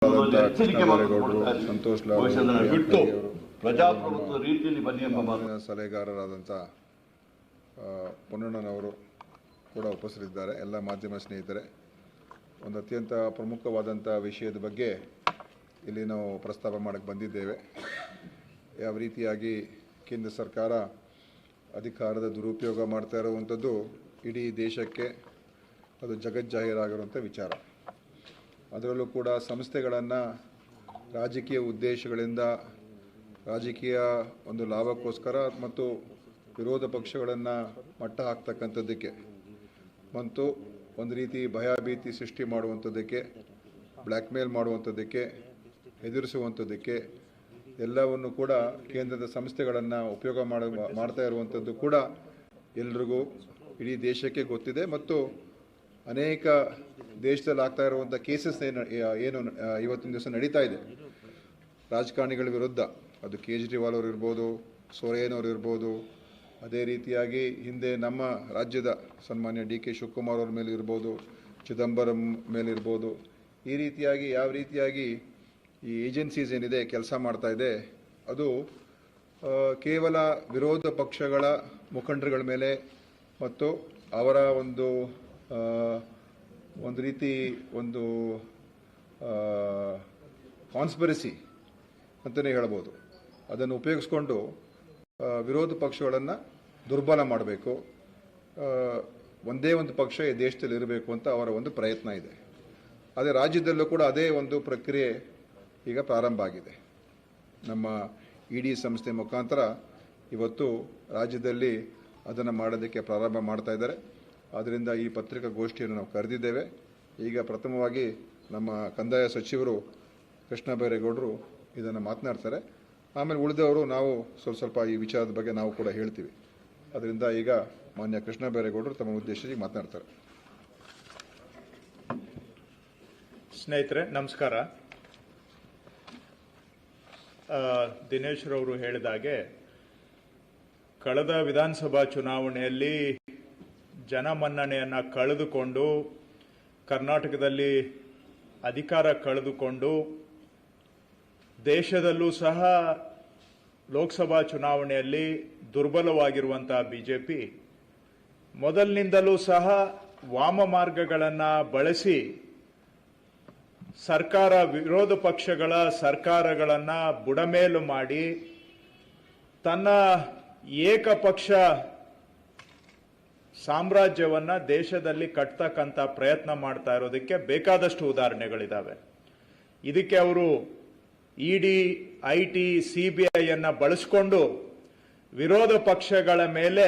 ಸಂತೋಷ್ ಬಿಟ್ಟು ಪ್ರಜಾಪ್ರಭುತ್ವ ರೀತಿಯಲ್ಲಿ ಬನ್ನಿ ಎಂಬ ಸಲಹೆಗಾರರಾದಂಥ ಪೊನ್ನಣ್ಣನವರು ಕೂಡ ಉಪಸ್ಥಿತರಿದ್ದಾರೆ. ಎಲ್ಲ ಮಾಧ್ಯಮ ಸ್ನೇಹಿತರೆ, ಒಂದು ಅತ್ಯಂತ ಪ್ರಮುಖವಾದಂಥ ವಿಷಯದ ಬಗ್ಗೆ ಇಲ್ಲಿ ನಾವು ಪ್ರಸ್ತಾಪ ಮಾಡಕ್ಕೆ ಬಂದಿದ್ದೇವೆ. ಯಾವ ರೀತಿಯಾಗಿ ಕೇಂದ್ರ ಸರ್ಕಾರ ಅಧಿಕಾರದ ದುರುಪಯೋಗ ಮಾಡ್ತಾ ಇರುವಂಥದ್ದು ಇಡೀ ದೇಶಕ್ಕೆ ಅದು ಜಗಜ್ಜಾಹೀರಾಗಿರುವಂಥ ವಿಚಾರ. ಅದರಲ್ಲೂ ಕೂಡ ಸಂಸ್ಥೆಗಳನ್ನು ರಾಜಕೀಯ ಉದ್ದೇಶಗಳಿಂದ, ರಾಜಕೀಯ ಒಂದು ಲಾಭಕ್ಕೋಸ್ಕರ ಮತ್ತು ವಿರೋಧ ಪಕ್ಷಗಳನ್ನು ಮಟ್ಟ ಹಾಕ್ತಕ್ಕಂಥದ್ದಕ್ಕೆ ಮತ್ತು ಒಂದು ರೀತಿ ಭಯಭೀತಿ ಸೃಷ್ಟಿ ಮಾಡುವಂಥದ್ದಕ್ಕೆ, ಬ್ಲ್ಯಾಕ್ಮೇಲ್ ಮಾಡುವಂಥದ್ದಕ್ಕೆ, ಹೆದರಿಸುವಂಥದ್ದಕ್ಕೆ ಎಲ್ಲವನ್ನು ಕೂಡ ಕೇಂದ್ರದ ಸಂಸ್ಥೆಗಳನ್ನು ಉಪಯೋಗ ಮಾಡ್ತಾ ಇರುವಂಥದ್ದು ಕೂಡ ಎಲ್ರಿಗೂ ಇಡೀ ದೇಶಕ್ಕೆ ಗೊತ್ತಿದೆ. ಮತ್ತು ಅನೇಕ ದೇಶದಲ್ಲಿ ಆಗ್ತಾ ಇರುವಂಥ ಕೇಸಸ್ ಏನು ಇವತ್ತಿನ ದಿವಸ ನಡೀತಾ ಇದೆ ರಾಜಕಾರಣಿಗಳ ವಿರುದ್ಧ, ಅದು ಕೇಜ್ರಿವಾಲ್ ಅವರು ಇರ್ಬೋದು, ಸೊರೇನ್ ಅವರು ಇರ್ಬೋದು, ಅದೇ ರೀತಿಯಾಗಿ ಹಿಂದೆ ನಮ್ಮ ರಾಜ್ಯದ ಸನ್ಮಾನ್ಯ ಡಿ ಕೆ ಶಿವಕುಮಾರ್ ಅವ್ರ ಮೇಲೆ ಇರ್ಬೋದು, ಚಿದಂಬರಂ ಮೇಲಿರ್ಬೋದು, ಈ ರೀತಿಯಾಗಿ ಯಾವ ರೀತಿಯಾಗಿ ಈ ಏಜೆನ್ಸೀಸ್ ಏನಿದೆ ಕೆಲಸ ಮಾಡ್ತಾ ಇದೆ ಅದು ಕೇವಲ ವಿರೋಧ ಪಕ್ಷಗಳ ಮುಖಂಡರುಗಳ ಮೇಲೆ ಮತ್ತು ಅವರ ಒಂದು ರೀತಿ ಒಂದು ಕಾನ್ಸ್ಪಿರಸಿ ಅಂತಲೇ ಹೇಳ್ಬೋದು. ಅದನ್ನು ಉಪಯೋಗಿಸ್ಕೊಂಡು ವಿರೋಧ ಪಕ್ಷಗಳನ್ನು ದುರ್ಬಲ ಮಾಡಬೇಕು, ಒಂದೇ ಒಂದು ಪಕ್ಷ ಈ ದೇಶದಲ್ಲಿ ಇರಬೇಕು ಅಂತ ಅವರ ಒಂದು ಪ್ರಯತ್ನ ಇದೆ. ಅದೇ ರಾಜ್ಯದಲ್ಲೂ ಕೂಡ ಅದೇ ಒಂದು ಪ್ರಕ್ರಿಯೆ ಈಗ ಪ್ರಾರಂಭ ಆಗಿದೆ. ನಮ್ಮ ಇಡಿ ಸಂಸ್ಥೆ ಮುಖಾಂತರ ಇವತ್ತು ರಾಜ್ಯದಲ್ಲಿ ಅದನ್ನು ಮಾಡೋದಕ್ಕೆ ಪ್ರಾರಂಭ ಮಾಡ್ತಾ ಇದ್ದಾರೆ. ಆದ್ದರಿಂದ ಈ ಪತ್ರಿಕಾಗೋಷ್ಠಿಯನ್ನು ನಾವು ಕರೆದಿದ್ದೇವೆ. ಈಗ ಪ್ರಥಮವಾಗಿ ನಮ್ಮ ಕಂದಾಯ ಸಚಿವರು ಕೃಷ್ಣ ಬೈರೇಗೌಡರು ಇದನ್ನು ಮಾತನಾಡ್ತಾರೆ. ಆಮೇಲೆ ಉಳಿದವರು ನಾವು ಸ್ವಲ್ಪ ಈ ವಿಚಾರದ ಬಗ್ಗೆ ನಾವು ಕೂಡ ಹೇಳ್ತೀವಿ. ಅದರಿಂದ ಈಗ ಮಾನ್ಯ ಕೃಷ್ಣ ಬೈರೇಗೌಡರು ತಮ್ಮ ಉದ್ದೇಶಿಸಿ ಮಾತನಾಡ್ತಾರೆ. ಸ್ನೇಹಿತರೆ ನಮಸ್ಕಾರ. ದಿನೇಶ್ ರವರು ಹೇಳಿದಾಗೆ ಕಳೆದ ವಿಧಾನಸಭಾ ಚುನಾವಣೆಯಲ್ಲಿ ಜನಮನ್ನಣೆಯನ್ನು ಕಳೆದುಕೊಂಡು ಕರ್ನಾಟಕದಲ್ಲಿ ಅಧಿಕಾರ ಕಳೆದುಕೊಂಡು ದೇಶದಲ್ಲೂ ಸಹ ಲೋಕಸಭಾ ಚುನಾವಣೆಯಲ್ಲಿ ದುರ್ಬಲವಾಗಿರುವಂತಹ ಬಿಜೆಪಿ ಮೊದಲಿನಿಂದಲೂ ಸಹ ವಾಮ ಮಾರ್ಗಗಳನ್ನು ಬಳಸಿ ಸರ್ಕಾರ ವಿರೋಧ ಪಕ್ಷಗಳ ಸರ್ಕಾರಗಳನ್ನು ಬುಡಮೇಲು ಮಾಡಿ ತನ್ನ ಏಕಪಕ್ಷ ಸಾಮ್ರಾಜ್ಯವನ್ನ ದೇಶದಲ್ಲಿ ಕಟ್ತಕ್ಕಂಥ ಪ್ರಯತ್ನ ಮಾಡ್ತಾ ಇರೋದಕ್ಕೆ ಬೇಕಾದಷ್ಟು ಉದಾಹರಣೆಗಳಿದ್ದಾವೆ. ಇದಕ್ಕೆ ಅವರು ಇಡಿ, ಐಟಿ, ಸಿಬಿಐ ಬಳಸಿಕೊಂಡು ವಿರೋಧ ಪಕ್ಷಗಳ ಮೇಲೆ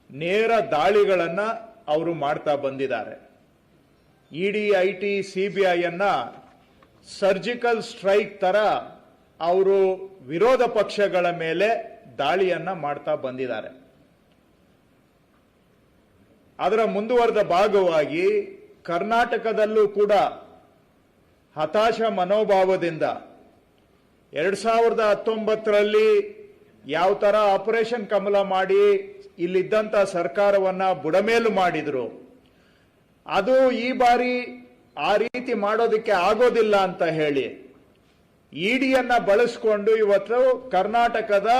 ನೇರ ದಾಳಿಗಳನ್ನು ಅವರು ಮಾಡ್ತಾ ಬಂದಿದ್ದಾರೆ. ಇಡಿ, ಐಟಿ, ಸಿಬಿಐ ಸರ್ಜಿಕಲ್ ಸ್ಟ್ರೈಕ್ ತರ ಅವರು ವಿರೋಧ ಪಕ್ಷಗಳ ಮೇಲೆ ದಾಳಿಯನ್ನ ಮಾಡ್ತಾ ಬಂದಿದ್ದಾರೆ. ಅದರ ಮುಂದುವರೆದ ಭಾಗವಾಗಿ ಕರ್ನಾಟಕದಲ್ಲೂ ಕೂಡ ಹತಾಶ ಮನೋಭಾವದಿಂದ 2019ರಲ್ಲಿ ಯಾವ ತರ ಆಪರೇಷನ್ ಕಮಲ ಮಾಡಿ ಇಲ್ಲಿದ್ದಂತ ಸರ್ಕಾರವನ್ನ ಬುಡಮೇಲು ಮಾಡಿದ್ರು, ಅದು ಈ ಬಾರಿ ಆ ರೀತಿ ಮಾಡೋದಕ್ಕೆ ಆಗೋದಿಲ್ಲ ಅಂತ ಹೇಳಿ ಇಡಿಯನ್ನ ಬಳಸಿಕೊಂಡು ಇವತ್ತು ಕರ್ನಾಟಕದ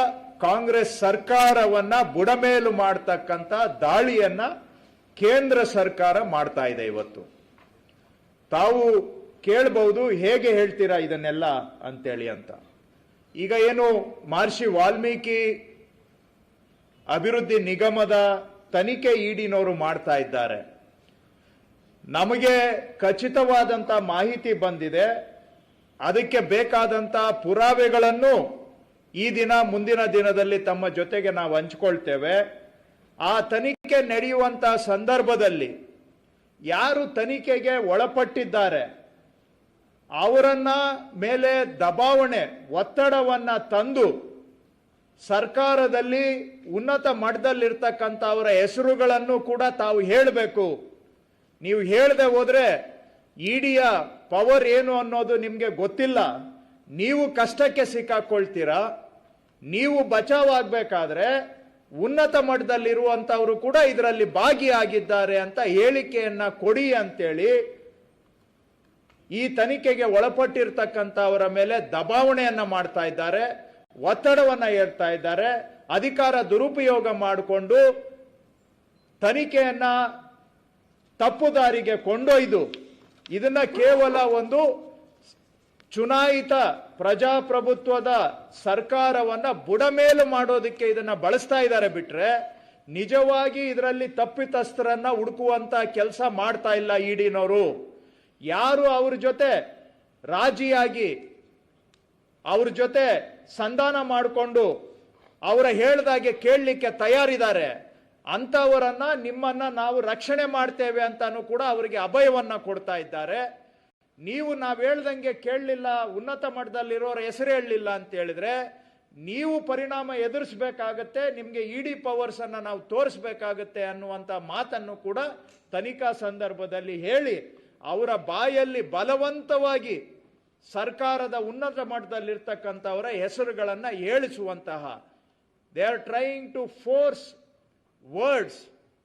ಕಾಂಗ್ರೆಸ್ ಸರ್ಕಾರವನ್ನ ಬುಡಮೇಲು ಮಾಡತಕ್ಕಂತ ದಾಳಿಯನ್ನ ಕೇಂದ್ರ ಸರ್ಕಾರ ಮಾಡ್ತಾ ಇದೆ. ಇವತ್ತು ತಾವು ಕೇಳಬಹುದು, ಹೇಗೆ ಹೇಳ್ತೀರಾ ಇದನ್ನೆಲ್ಲ ಅಂತೇಳಿ ಅಂತ. ಈಗ ಏನು ಮಹರ್ಷಿ ವಾಲ್ಮೀಕಿ ಅಭಿವೃದ್ಧಿ ನಿಗಮದ ತನಿಖೆ ಇಡಿನವರು ಮಾಡ್ತಾ ಇದ್ದಾರೆ. ನಮಗೆ ಖಚಿತವಾದಂತ ಮಾಹಿತಿ ಬಂದಿದೆ. ಅದಕ್ಕೆ ಬೇಕಾದಂತ ಪುರಾವೆಗಳನ್ನು ಈ ದಿನ ಮುಂದಿನ ದಿನದಲ್ಲಿ ತಮ್ಮ ಜೊತೆಗೆ ನಾವು ಹಂಚಿಕೊಳ್ತೇವೆ. ಆ ತನಿಖೆ ನಡೆಯುವಂತ ಸಂದರ್ಭದಲ್ಲಿ ಯಾರು ತನಿಖೆಗೆ ಒಳಪಟ್ಟಿದ್ದಾರೆ ಅವರನ್ನ ಮೇಲೆ ದಬಾವಣೆ, ಒತ್ತಡವನ್ನ ತಂದು ಸರ್ಕಾರದಲ್ಲಿ ಉನ್ನತ ಮಟ್ಟದಲ್ಲಿರ್ತಕ್ಕಂಥ ಅವರ ಹೆಸರುಗಳನ್ನು ಕೂಡ ತಾವು ಹೇಳಬೇಕು. ನೀವು ಹೇಳದೆ ಹೋದ್ರೆ ಇಡಿಯ ಪವರ್ ಏನು ಅನ್ನೋದು ನಿಮಗೆ ಗೊತ್ತಿಲ್ಲ, ನೀವು ಕಷ್ಟಕ್ಕೆ ಸಿಕ್ಕಾಕೊಳ್ತೀರಾ. ನೀವು ಬಚಾವಾಗಬೇಕಾದ್ರೆ ಉನ್ನತ ಮಟ್ಟದಲ್ಲಿರುವಂತವರು ಕೂಡ ಇದರಲ್ಲಿ ಭಾಗಿಯಾಗಿದ್ದಾರೆ ಅಂತ ಹೇಳಿಕೆಯನ್ನ ಕೊಡಿ ಅಂತೇಳಿ ಈ ತನಿಖೆಗೆ ಒಳಪಟ್ಟಿರ್ತಕ್ಕಂಥವರ ಮೇಲೆ ದಬಾವಣೆಯನ್ನ ಮಾಡ್ತಾ ಇದ್ದಾರೆ, ಒತ್ತಡವನ್ನ ಹೇರ್ತಾ ಇದ್ದಾರೆ. ಅಧಿಕಾರ ದುರುಪಯೋಗ ಮಾಡಿಕೊಂಡು ತನಿಖೆಯನ್ನ ತಪ್ಪುದಾರಿಗೆ ಕೊಂಡೊಯ್ದು ಇದನ್ನ ಕೇವಲ ಒಂದು ಚುನಾಯಿತ ಪ್ರಜಾಪ್ರಭುತ್ವದ ಸರ್ಕಾರವನ್ನ ಬುಡಮೇಲು ಮಾಡೋದಕ್ಕೆ ಇದನ್ನ ಬಳಸ್ತಾ ಇದ್ದಾರೆ ಬಿಟ್ರೆ ನಿಜವಾಗಿ ಇದರಲ್ಲಿ ತಪ್ಪಿತಸ್ಥರನ್ನ ಹುಡುಕುವಂತ ಕೆಲಸ ಮಾಡ್ತಾ ಇಲ್ಲ ಇಡಿನವರು. ಯಾರು ಅವ್ರ ಜೊತೆ ರಾಜಿಯಾಗಿ ಅವ್ರ ಜೊತೆ ಸಂಧಾನ ಮಾಡಿಕೊಂಡು ಅವರ ಹೇಳ್ದಾಗೆ ಕೇಳಲಿಕ್ಕೆ ತಯಾರಿದ್ದಾರೆ ಅಂತವರನ್ನ ನಿಮ್ಮನ್ನ ನಾವು ರಕ್ಷಣೆ ಮಾಡ್ತೇವೆ ಅಂತಾನು ಕೂಡ ಅವರಿಗೆ ಅಭಯವನ್ನ ಕೊಡ್ತಾ ಇದ್ದಾರೆ. ನೀವು ನಾವು ಹೇಳ್ದಂಗೆ ಕೇಳಲಿಲ್ಲ, ಉನ್ನತ ಮಟ್ಟದಲ್ಲಿರೋರ ಹೆಸರು ಹೇಳಲಿಲ್ಲ ಅಂತ ಹೇಳಿದ್ರೆ ನೀವು ಪರಿಣಾಮ ಎದುರಿಸಬೇಕಾಗತ್ತೆ, ನಿಮಗೆ ಇಡಿ ಪವರ್ಸ್ ಅನ್ನ ನಾವು ತೋರಿಸಬೇಕಾಗತ್ತೆ ಅನ್ನುವಂತ ಮಾತನ್ನು ಕೂಡ ತನಿಖಾ ಸಂದರ್ಭದಲ್ಲಿ ಹೇಳಿ ಅವರ ಬಾಯಲ್ಲಿ ಬಲವಂತವಾಗಿ ಸರ್ಕಾರದ ಉನ್ನತ ಮಟ್ಟದಲ್ಲಿರ್ತಕ್ಕಂಥವರ ಹೆಸರುಗಳನ್ನ ಹೇಳಿಸುವಂತಹ they are trying to force words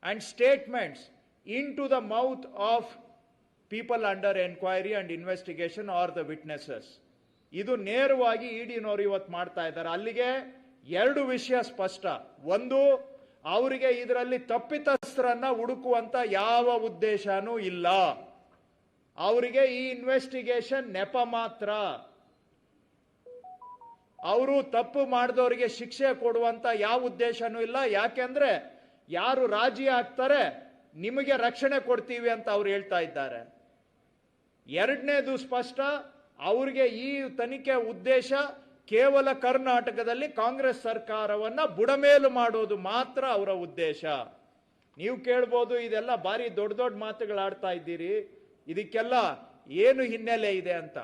and statements into the mouth of people under enquiry and investigation or the witnesses. ಇದು ನೇರವಾಗಿ ಇಡಿನವರು ಇವತ್ತು ಮಾಡ್ತಾ ಇದ್ದಾರೆ. ಅಲ್ಲಿಗೆ ಎರಡು ವಿಷಯ ಸ್ಪಷ್ಟ. ಒಂದು, ಅವರಿಗೆ ಇದರಲ್ಲಿ ತಪ್ಪಿತಸ್ಥರನ್ನ ಹುಡುಕುವಂತ ಯಾವ ಉದ್ದೇಶನೂ ಇಲ್ಲ. ಅವರಿಗೆ ಈ ಇನ್ವೆಸ್ಟಿಗೇಷನ್ ನೆಪ ಮಾತ್ರ. ಅವರು ತಪ್ಪು ಮಾಡಿದವರಿಗೆ ಶಿಕ್ಷೆ ಕೊಡುವಂತ ಯಾವ ಉದ್ದೇಶನೂ ಇಲ್ಲ. ಯಾಕೆಂದ್ರೆ ಯಾರು ರಾಜಿ ಆಗ್ತಾರೆ ನಿಮಗೆ ರಕ್ಷಣೆ ಕೊಡ್ತೀವಿ ಅಂತ ಅವ್ರು ಹೇಳ್ತಾ ಇದ್ದಾರೆ. ಎರಡನೇದು ಸ್ಪಷ್ಟ, ಅವರಿಗೆ ಈ ತನಿಖೆ ಉದ್ದೇಶ ಕೇವಲ ಕರ್ನಾಟಕದಲ್ಲಿ ಕಾಂಗ್ರೆಸ್ ಸರ್ಕಾರವನ್ನ ಬುಡಮೇಲು ಮಾಡೋದು ಮಾತ್ರ ಅವರ ಉದ್ದೇಶ. ನೀವು ಕೇಳ್ಬೋದು, ಇದೆಲ್ಲ ಬಾರಿ ದೊಡ್ಡ ದೊಡ್ಡ ಮಾತುಗಳಾಡ್ತಾ ಇದ್ದೀರಿ, ಇದಕ್ಕೆಲ್ಲ ಏನು ಹಿನ್ನೆಲೆ ಇದೆ ಅಂತ.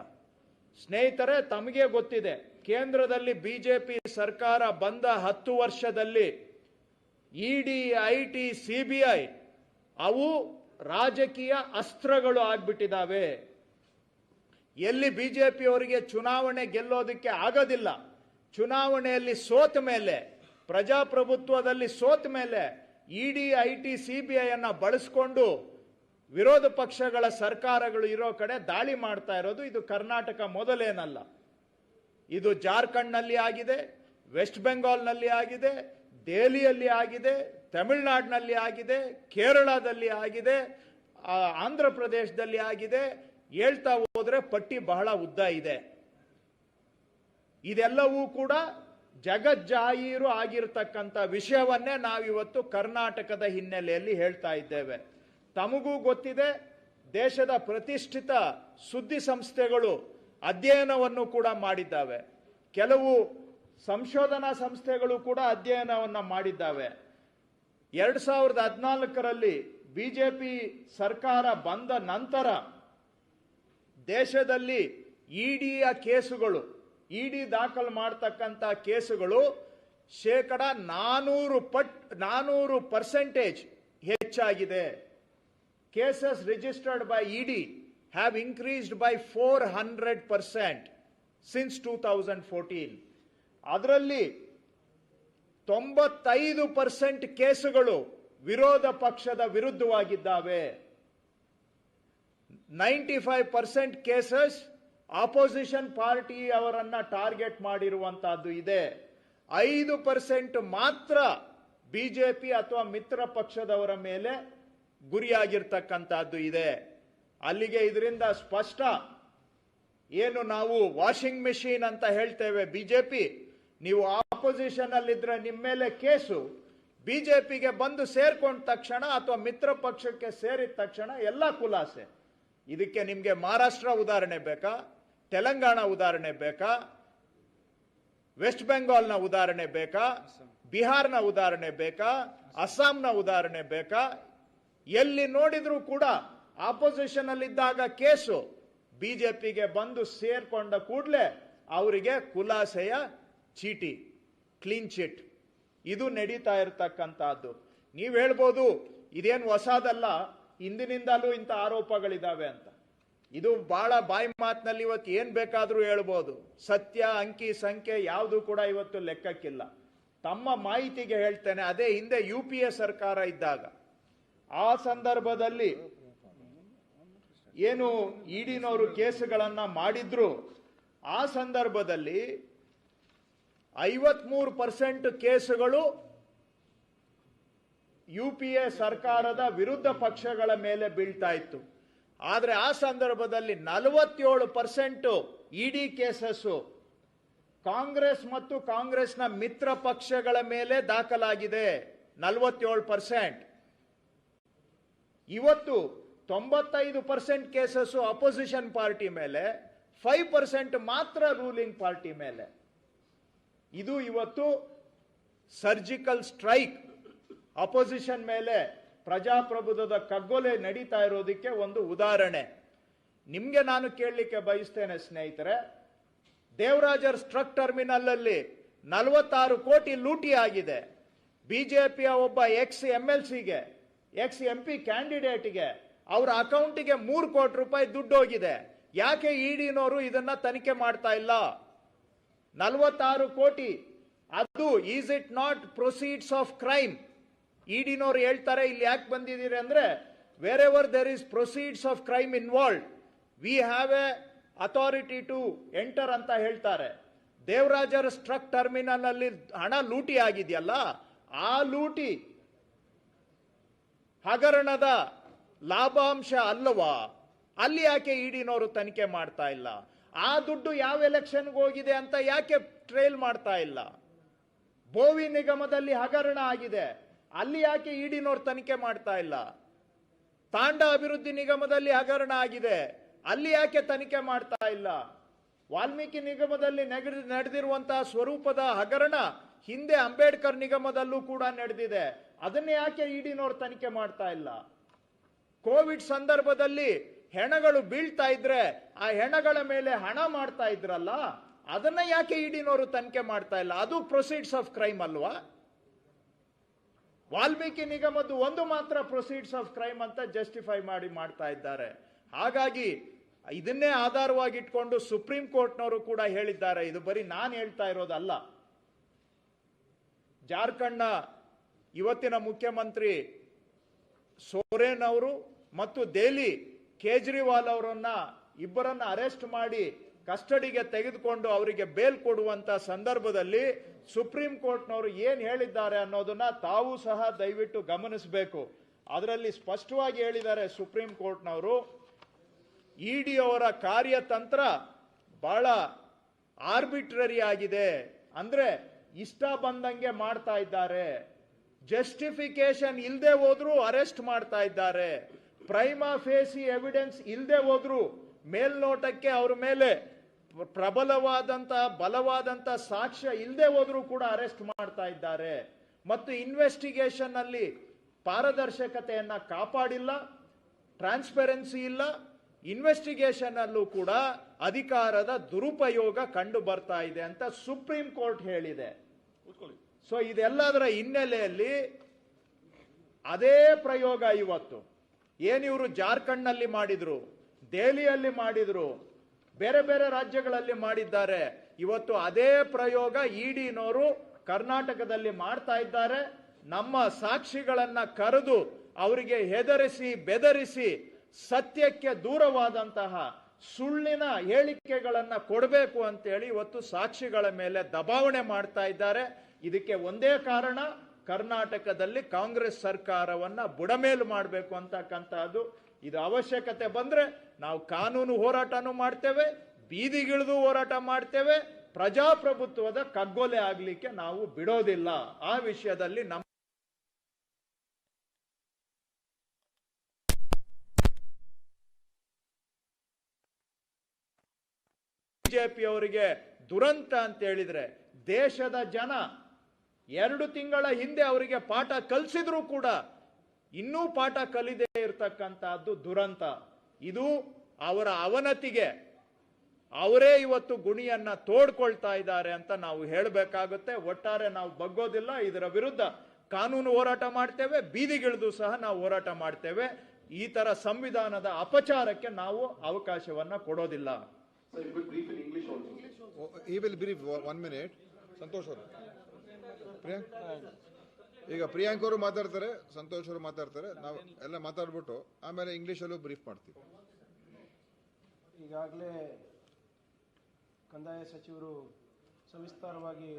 ಸ್ನೇಹಿತರೆ, ತಮಗೆ ಗೊತ್ತಿದೆ, ಕೇಂದ್ರದಲ್ಲಿ ಬಿಜೆಪಿ ಸರ್ಕಾರ ಬಂದ 10 ವರ್ಷದಲ್ಲಿ ಇಡಿ, ಐಟಿ, ಸಿಬಿಐ ಅವು ರಾಜಕೀಯ ಅಸ್ತ್ರಗಳು ಆಗ್ಬಿಟ್ಟಿದ್ದಾವೆ. ಎಲ್ಲಿ ಬಿಜೆಪಿ ಅವರಿಗೆ ಚುನಾವಣೆ ಗೆಲ್ಲೋದಕ್ಕೆ ಆಗೋದಿಲ್ಲ, ಚುನಾವಣೆಯಲ್ಲಿ ಸೋತ ಮೇಲೆ, ಪ್ರಜಾಪ್ರಭುತ್ವದಲ್ಲಿ ಸೋತ ಮೇಲೆ ಇಡಿ, ಐಟಿ, ಸಿಬಿಐ ಅನ್ನ ಬಳಸ್ಕೊಂಡು ವಿರೋಧ ಪಕ್ಷಗಳ ಸರ್ಕಾರಗಳು ಇರೋ ಕಡೆ ದಾಳಿ ಮಾಡ್ತಾ ಇರೋದು ಇದು ಕರ್ನಾಟಕ ಮೊದಲೇನಲ್ಲ. ಇದು ಜಾರ್ಖಂಡ್ನಲ್ಲಿ ಆಗಿದೆ, ವೆಸ್ಟ್ ಬೆಂಗಾಲ್ನಲ್ಲಿ ಆಗಿದೆ, ದೆಹಲಿಯಲ್ಲಿ ಆಗಿದೆ, ತಮಿಳುನಾಡಿನಲ್ಲಿ ಆಗಿದೆ, ಕೇರಳದಲ್ಲಿ ಆಗಿದೆ, ಆಂಧ್ರ ಪ್ರದೇಶದಲ್ಲಿ ಆಗಿದೆ. ಹೇಳ್ತಾ ಹೋದ್ರೆ ಪಟ್ಟಿ ಬಹಳ ಉದ್ದ ಇದೆ. ಇದೆಲ್ಲವೂ ಕೂಡ ಜಗಜ್ಜಾಹೀರು ಆಗಿರತಕ್ಕಂಥ ವಿಷಯವನ್ನೇ ನಾವಿವತ್ತು ಕರ್ನಾಟಕದ ಹಿನ್ನೆಲೆಯಲ್ಲಿ ಹೇಳ್ತಾ ಇದ್ದೇವೆ. ತಮಗೂ ಗೊತ್ತಿದೆ, ದೇಶದ ಪ್ರತಿಷ್ಠಿತ ಸುದ್ದಿ ಸಂಸ್ಥೆಗಳು ಅಧ್ಯಯನವನ್ನು ಕೂಡ ಮಾಡಿದ್ದಾವೆ. ಕೆಲವು ಸಂಶೋಧನಾ ಸಂಸ್ಥೆಗಳು ಕೂಡ ಅಧ್ಯಯನವನ್ನ ಮಾಡಿದ್ದಾವೆ. 2014ರಲ್ಲಿ ಬಿಜೆಪಿ ಸರ್ಕಾರ ಬಂದ ನಂತರ ದೇಶದಲ್ಲಿ ಇಡಿಯ ಕೇಸುಗಳು, ಇಡಿ ದಾಖಲು ಮಾಡತಕ್ಕಂಥ ಕೇಸುಗಳು 400% ಹೆಚ್ಚಾಗಿದೆ. Cases registered by ED have increased by 400% since 2014. ಅದರಲ್ಲಿ 95% ಕೇಸುಗಳು ವಿರೋಧ ಪಕ್ಷದ ವಿರುದ್ಧವಾಗಿದ್ದಾವೆ. 95% ಕೇಸಸ್ ಆಪೋಸಿಷನ್ ಪಾರ್ಟಿ ಅವರನ್ನ ಟಾರ್ಗೆಟ್ ಮಾಡಿರುವಂತಹದ್ದು ಇದೆ. 5% ಮಾತ್ರ ಬಿಜೆಪಿ ಅಥವಾ ಮಿತ್ರ ಪಕ್ಷದವರ ಮೇಲೆ ಗುರಿಯಾಗಿರ್ತಕ್ಕಂಥದ್ದು ಇದೆ. ಅಲ್ಲಿಗೆ ಇದರಿಂದ ಸ್ಪಷ್ಟ, ಏನು ನಾವು ವಾಷಿಂಗ್ ಮೆಷಿನ್ ಅಂತ ಹೇಳ್ತೇವೆ ಬಿಜೆಪಿ, ನೀವು ಆಪೋಸಿಷನ್ ಅಲ್ಲಿದ್ರೆ ನಿಮ್ಮ ಮೇಲೆ ಕೇಸು, ಬಿಜೆಪಿಗೆ ಬಂದು ಸೇರ್ಕೊಂಡ ತಕ್ಷಣ ಅಥವಾ ಮಿತ್ರ ಪಕ್ಷಕ್ಕೆ ಸೇರಿದ ತಕ್ಷಣ ಎಲ್ಲ ಖುಲಾಸೆ. ಇದಕ್ಕೆ ನಿಮಗೆ ಮಹಾರಾಷ್ಟ್ರ ಉದಾಹರಣೆ ಬೇಕಾ, ತೆಲಂಗಾಣ ಉದಾಹರಣೆ ಬೇಕಾ, ವೆಸ್ಟ್ ಬೆಂಗಾಲ್ನ ಉದಾಹರಣೆ ಬೇಕಾ, ಬಿಹಾರ್ನ ಉದಾಹರಣೆ ಬೇಕಾ, ಅಸ್ಸಾಂನ ಉದಾಹರಣೆ ಬೇಕಾ? ಎಲ್ಲಿ ನೋಡಿದ್ರೂ ಕೂಡ ಆಪೋಸಿಷನ್ ಅಲ್ಲಿದ್ದಾಗ ಕೇಸು, ಬಿಜೆಪಿಗೆ ಬಂದು ಸೇರ್ಕೊಂಡ ಕೂಡಲೇ ಅವರಿಗೆ ಖುಲಾಸೆಯ ಚೀಟಿ, ಕ್ಲೀನ್ ಚಿಟ್, ಇದು ನಡೀತಾ ಇರತಕ್ಕಂತಹದ್ದು. ನೀವು ಹೇಳ್ಬೋದು ಇದೇನು ಹೊಸದಲ್ಲ, ಹಿಂದಿನಿಂದಲೂ ಇಂಥ ಆರೋಪಗಳಿದಾವೆ ಅಂತ. ಇದು ಬಹಳ ಬಾಯಿ ಮಾತಿನಲ್ಲಿ ಇವತ್ತು ಏನ್ ಬೇಕಾದ್ರೂ ಹೇಳ್ಬೋದು. ಸತ್ಯ, ಅಂಕಿ ಸಂಖ್ಯೆ ಯಾವುದು ಕೂಡ ಇವತ್ತು ಲೆಕ್ಕಕ್ಕಿಲ್ಲ. ತಮ್ಮ ಮಾಹಿತಿಗೆ ಹೇಳ್ತೇನೆ, ಅದೇ ಹಿಂದೆ UPA ಸರ್ಕಾರ ಇದ್ದಾಗ ಆ ಸಂದರ್ಭದಲ್ಲಿ ಏನು ಇಡಿನವರು ಕೇಸುಗಳನ್ನ ಮಾಡಿದ್ರು ಆ ಸಂದರ್ಭದಲ್ಲಿ 53% ಕೇಸುಗಳು UPA ಸರ್ಕಾರದ ವಿರುದ್ಧ ಪಕ್ಷಗಳ ಮೇಲೆ ಬೀಳ್ತಾ ಇತ್ತು. ಆದರೆ ಆ ಸಂದರ್ಭದಲ್ಲಿ 47% ಇಡಿ ಕೇಸಸ್ ಕಾಂಗ್ರೆಸ್ ಮತ್ತು ಕಾಂಗ್ರೆಸ್ನ ಮಿತ್ರ ಪಕ್ಷಗಳ ಮೇಲೆ ದಾಖಲಾಗಿದೆ. 47%. ಇವತ್ತು 95% ಕೇಸಸ್ ಅಪೋಸಿಷನ್ ಪಾರ್ಟಿ ಮೇಲೆ, 5% ಮಾತ್ರ ರೂಲಿಂಗ್ ಪಾರ್ಟಿ ಮೇಲೆ. ಇದು ಇವತ್ತು ಸರ್ಜಿಕಲ್ ಸ್ಟ್ರೈಕ್ ಅಪೋಸಿಷನ್ ಮೇಲೆ ಪ್ರಜಾಪ್ರಭುತ್ವದ ಕಗ್ಗೊಲೆ ನಡೀತಾ ಇರೋದಕ್ಕೆ ಒಂದು ಉದಾಹರಣೆ. ನಿಮ್ಗೆ ನಾನು ಕೇಳಲಿಕ್ಕೆ ಬಯಸ್ತೇನೆ ಸ್ನೇಹಿತರೆ, ದೇವರಾಜರ್ ಟ್ರಕ್ ಟರ್ಮಿನಲ್ ಅಲ್ಲಿ 46 ಕೋಟಿ ಲೂಟಿ ಆಗಿದೆ. ಬಿಜೆಪಿಯ ಒಬ್ಬ ಎಕ್ಸ್-MLCಗೆ, ಎಕ್ಸ್-MP ಕ್ಯಾಂಡಿಡೇಟ್ಗೆ ಅವರ ಅಕೌಂಟಿಗೆ 3 ಕೋಟಿ ರೂಪಾಯಿ ದುಡ್ಡು ಹೋಗಿದೆ. ಯಾಕೆ ಇಡಿನವರು ಇದನ್ನ ತನಿಖೆ ಮಾಡ್ತಾ ಇಲ್ಲ? 46 ಕೋಟಿ, ಅದು is it not proceeds of crime? ಇಡಿನವರು ಹೇಳ್ತಾರೆ ಇಲ್ಲಿ ಯಾಕೆ ಬಂದಿದ್ದೀರಿ ಅಂದ್ರೆ, wherever there is proceeds of crime involved we have a authority to enter ಅಂತ ಹೇಳ್ತಾರೆ. ದೇವರಾಜರ್ ಟ್ರಕ್ ಟರ್ಮಿನಲ್ ಅಲ್ಲಿ ಹಣ ಲೂಟಿ ಆಗಿದೆಯಲ್ಲ, ಆ ಲೂಟಿ ಹಗರಣದ ಲಾಭಾಂಶ ಅಲ್ಲವಾ? ಅಲ್ಲಿ ಯಾಕೆ ಇಡಿನವರು ತನಿಖೆ ಮಾಡ್ತಾ ಇಲ್ಲ? ಆ ದುಡ್ಡು ಯಾವ ಎಲೆಕ್ಷನ್ಗೆ ಹೋಗಿದೆ ಅಂತ ಯಾಕೆ ಟ್ರೇಲ್ ಮಾಡ್ತಾ ಇಲ್ಲ? ಬೋವಿ ನಿಗಮದಲ್ಲಿ ಹಗರಣ ಆಗಿದೆ, ಅಲ್ಲಿ ಯಾಕೆ ಇಡಿನವರು ತನಿಖೆ ಮಾಡ್ತಾ ಇಲ್ಲ? ತಾಂಡ ಅಭಿವೃದ್ಧಿ ನಿಗಮದಲ್ಲಿ ಹಗರಣ ಆಗಿದೆ, ಅಲ್ಲಿ ಯಾಕೆ ತನಿಖೆ ಮಾಡ್ತಾ ಇಲ್ಲ? ವಾಲ್ಮೀಕಿ ನಿಗಮದಲ್ಲಿ ನಡೆದಿರುವಂತಹ ಸ್ವರೂಪದ ಹಗರಣ ಹಿಂದೆ ಅಂಬೇಡ್ಕರ್ ನಿಗಮದಲ್ಲೂ ಕೂಡ ನಡೆದಿದೆ, ಅದನ್ನ ಯಾಕೆ ಇಡಿನವರು ತನಿಖೆ ಮಾಡ್ತಾ ಇಲ್ಲ? ಕೋವಿಡ್ ಸಂದರ್ಭದಲ್ಲಿ ಹೆಣಗಳು ಬೀಳ್ತಾ ಇದ್ರೆ ಆ ಹೆಣಗಳ ಮೇಲೆ ಹಣ ಮಾಡ್ತಾ ಇದ್ರಲ್ಲ, ಅದನ್ನ ಯಾಕೆ ಇಡಿನವರು ತನಿಖೆ ಮಾಡ್ತಾ ಇಲ್ಲ? ಅದು ಪ್ರೊಸೀಡ್ಸ್ ಆಫ್ ಕ್ರೈಮ್ ಅಲ್ವಾ? ವಾಲ್ಮೀಕಿ ನಿಗಮದ್ದು ಒಂದು ಮಾತ್ರ ಪ್ರೊಸೀಡ್ಸ್ ಆಫ್ ಕ್ರೈಮ್ ಅಂತ ಜಸ್ಟಿಫೈ ಮಾಡ್ತಾ ಇದ್ದಾರೆ. ಹಾಗಾಗಿ ಇದನ್ನೇ ಆಧಾರವಾಗಿಟ್ಕೊಂಡು ಸುಪ್ರೀಂ ಕೋರ್ಟ್ನವರು ಕೂಡ ಹೇಳಿದ್ದಾರೆ, ಇದು ಬರೀ ನಾನು ಹೇಳ್ತಾ ಇರೋದಲ್ಲ. ಜಾರ್ಖಂಡ್ನ ಇವತ್ತಿನ ಮುಖ್ಯಮಂತ್ರಿ ಸೋರೆನ್ ಅವರು ಮತ್ತು ದೆಹಲಿ ಕೇಜ್ರಿವಾಲ್ ಅವರನ್ನ ಇಬ್ಬರನ್ನ ಅರೆಸ್ಟ್ ಮಾಡಿ ಕಸ್ಟಡಿಗೆ ತೆಗೆದುಕೊಂಡು ಅವರಿಗೆ ಬೇಲ್ ಕೊಡುವಂತ ಸಂದರ್ಭದಲ್ಲಿ ಸುಪ್ರೀಂ ಕೋರ್ಟ್ನವರು ಏನ್ ಹೇಳಿದ್ದಾರೆ ಅನ್ನೋದನ್ನ ತಾವು ಸಹ ದಯವಿಟ್ಟು ಗಮನಿಸಬೇಕು. ಅದರಲ್ಲಿ ಸ್ಪಷ್ಟವಾಗಿ ಹೇಳಿದ್ದಾರೆ ಸುಪ್ರೀಂ ಕೋರ್ಟ್ನವರು, ಇಡಿ ಅವರ ಕಾರ್ಯತಂತ್ರ ಬಹಳ ಆರ್ಬಿಟ್ರರಿ ಆಗಿದೆ, ಅಂದ್ರೆ ಇಷ್ಟ ಬಂದಂಗೆ ಮಾಡ್ತಾ ಇದ್ದಾರೆ, ಜಸ್ಟಿಫಿಕೇಶನ್ ಇಲ್ಲದೆ ಹೋದ್ರೂ ಅರೆಸ್ಟ್ ಮಾಡ್ತಾ ಇದ್ದಾರೆ, ಪ್ರೈಮಾ ಫೇಸಿ ಎವಿಡೆನ್ಸ್ ಇಲ್ಲದೆ ಹೋದ್ರು ಮೇಲ್ನೋಟಕ್ಕೆ ಅವರ ಮೇಲೆ ಬಲವಾದಂತ ಸಾಕ್ಷ್ಯ ಇಲ್ಲದೆ ಹೋದ್ರೂ ಕೂಡ ಅರೆಸ್ಟ್ ಮಾಡ್ತಾ ಇದ್ದಾರೆ, ಮತ್ತು ಇನ್ವೆಸ್ಟಿಗೇಷನ್ ಅಲ್ಲಿ ಪಾರದರ್ಶಕತೆಯನ್ನ ಕಾಪಾಡಿಲ್ಲ, ಟ್ರಾನ್ಸ್ಪರೆನ್ಸಿ ಇಲ್ಲ, ಇನ್ವೆಸ್ಟಿಗೇಷನ್ ಅಲ್ಲೂ ಕೂಡ ಅಧಿಕಾರದ ದುರುಪಯೋಗ ಕಂಡು ಬರ್ತಾ ಇದೆ ಅಂತ ಸುಪ್ರೀಂ ಕೋರ್ಟ್ ಹೇಳಿದೆ. ಸೊ ಇದೆಲ್ಲದರ ಹಿನ್ನೆಲೆಯಲ್ಲಿ ಅದೇ ಪ್ರಯೋಗ ಇವತ್ತು ಏನಿವರು ಜಾರ್ಖಂಡ್ ನಲ್ಲಿ ಮಾಡಿದ್ರು, ದೆಹಲಿಯಲ್ಲಿ ಮಾಡಿದ್ರು, ಬೇರೆ ಬೇರೆ ರಾಜ್ಯಗಳಲ್ಲಿ ಮಾಡಿದ್ದಾರೆ, ಇವತ್ತು ಅದೇ ಪ್ರಯೋಗ ಇಡಿನವರು ಕರ್ನಾಟಕದಲ್ಲಿ ಮಾಡ್ತಾ ಇದ್ದಾರೆ. ನಮ್ಮ ಸಾಕ್ಷಿಗಳನ್ನ ಕರೆದು ಅವರಿಗೆ ಹೆದರಿಸಿ ಬೆದರಿಸಿ ಸತ್ಯಕ್ಕೆ ದೂರವಾದಂತಹ ಸುಳ್ಳಿನ ಹೇಳಿಕೆಗಳನ್ನ ಕೊಡಬೇಕು ಅಂತೇಳಿ ಇವತ್ತು ಸಾಕ್ಷಿಗಳ ಮೇಲೆ ದಬಾವಣೆ ಮಾಡ್ತಾ ಇದ್ದಾರೆ. ಇದಕ್ಕೆ ಒಂದೇ ಕಾರಣ, ಕರ್ನಾಟಕದಲ್ಲಿ ಕಾಂಗ್ರೆಸ್ ಸರ್ಕಾರವನ್ನ ಬುಡಮೇಲು ಮಾಡಬೇಕು ಅಂತಕ್ಕಂಥದ್ದು. ಇದು ಅವಶ್ಯಕತೆ ಬಂದ್ರೆ ನಾವು ಕಾನೂನು ಹೋರಾಟನೂ ಮಾಡ್ತೇವೆ, ಬೀದಿಗಿಳಿದು ಹೋರಾಟ ಮಾಡ್ತೇವೆ, ಪ್ರಜಾಪ್ರಭುತ್ವದ ಕಗ್ಗೊಲೆ ಆಗ್ಲಿಕ್ಕೆ ನಾವು ಬಿಡೋದಿಲ್ಲ. ಆ ವಿಷಯದಲ್ಲಿ ನಮ್ಮ ಬಿಜೆಪಿಯವರಿಗೆ ದುರಂತ ಅಂತ ಹೇಳಿದ್ರೆ, ದೇಶದ ಜನ 2 ತಿಂಗಳ ಹಿಂದೆ ಅವರಿಗೆ ಪಾಠ ಕಲಿಸಿದ್ರು ಕೂಡ ಇನ್ನೂ ಪಾಠ ಕಲಿದೇ ಇರತಕ್ಕಂತಹದ್ದು ದುರಂತ. ಇದು ಅವರ ಅವನತಿಗೆ ಅವರೇ ಇವತ್ತು ಗುಣಿಯನ್ನ ತೋಡ್ಕೊಳ್ತಾ ಇದ್ದಾರೆ ಅಂತ ನಾವು ಹೇಳಬೇಕಾಗುತ್ತೆ. ಒಟ್ಟಾರೆ ನಾವು ಬಗ್ಗೋದಿಲ್ಲ, ಇದರ ವಿರುದ್ಧ ಕಾನೂನು ಹೋರಾಟ ಮಾಡ್ತೇವೆ, ಬೀದಿಗಿಳಿದು ಸಹ ನಾವು ಹೋರಾಟ ಮಾಡ್ತೇವೆ. ಈ ತರ ಸಂವಿಧಾನದ ಅಪಚಾರಕ್ಕೆ ನಾವು ಅವಕಾಶವನ್ನ ಕೊಡೋದಿಲ್ಲ. He will brief 1 minute. Santosh ಅವರು, ಪ್ರಿಯಾಂಕ್, ಈಗ ಪ್ರಿಯಾಂಕ್ ಅವರು ಮಾತಾಡ್ತಾರೆ, ಸಂತೋಷ್ ಅವರು ಮಾತಾಡ್ತಾರೆ, ನಾವು ಎಲ್ಲ ಮಾತಾಡ್ಬಿಟ್ಟು ಆಮೇಲೆ ಇಂಗ್ಲಿಷಲ್ಲೂ ಬ್ರೀಫ್ ಮಾಡ್ತೀವಿ. ಈಗಾಗಲೇ ಕಂದಾಯ ಸಚಿವರು ಸವಿಸ್ತಾರವಾಗಿ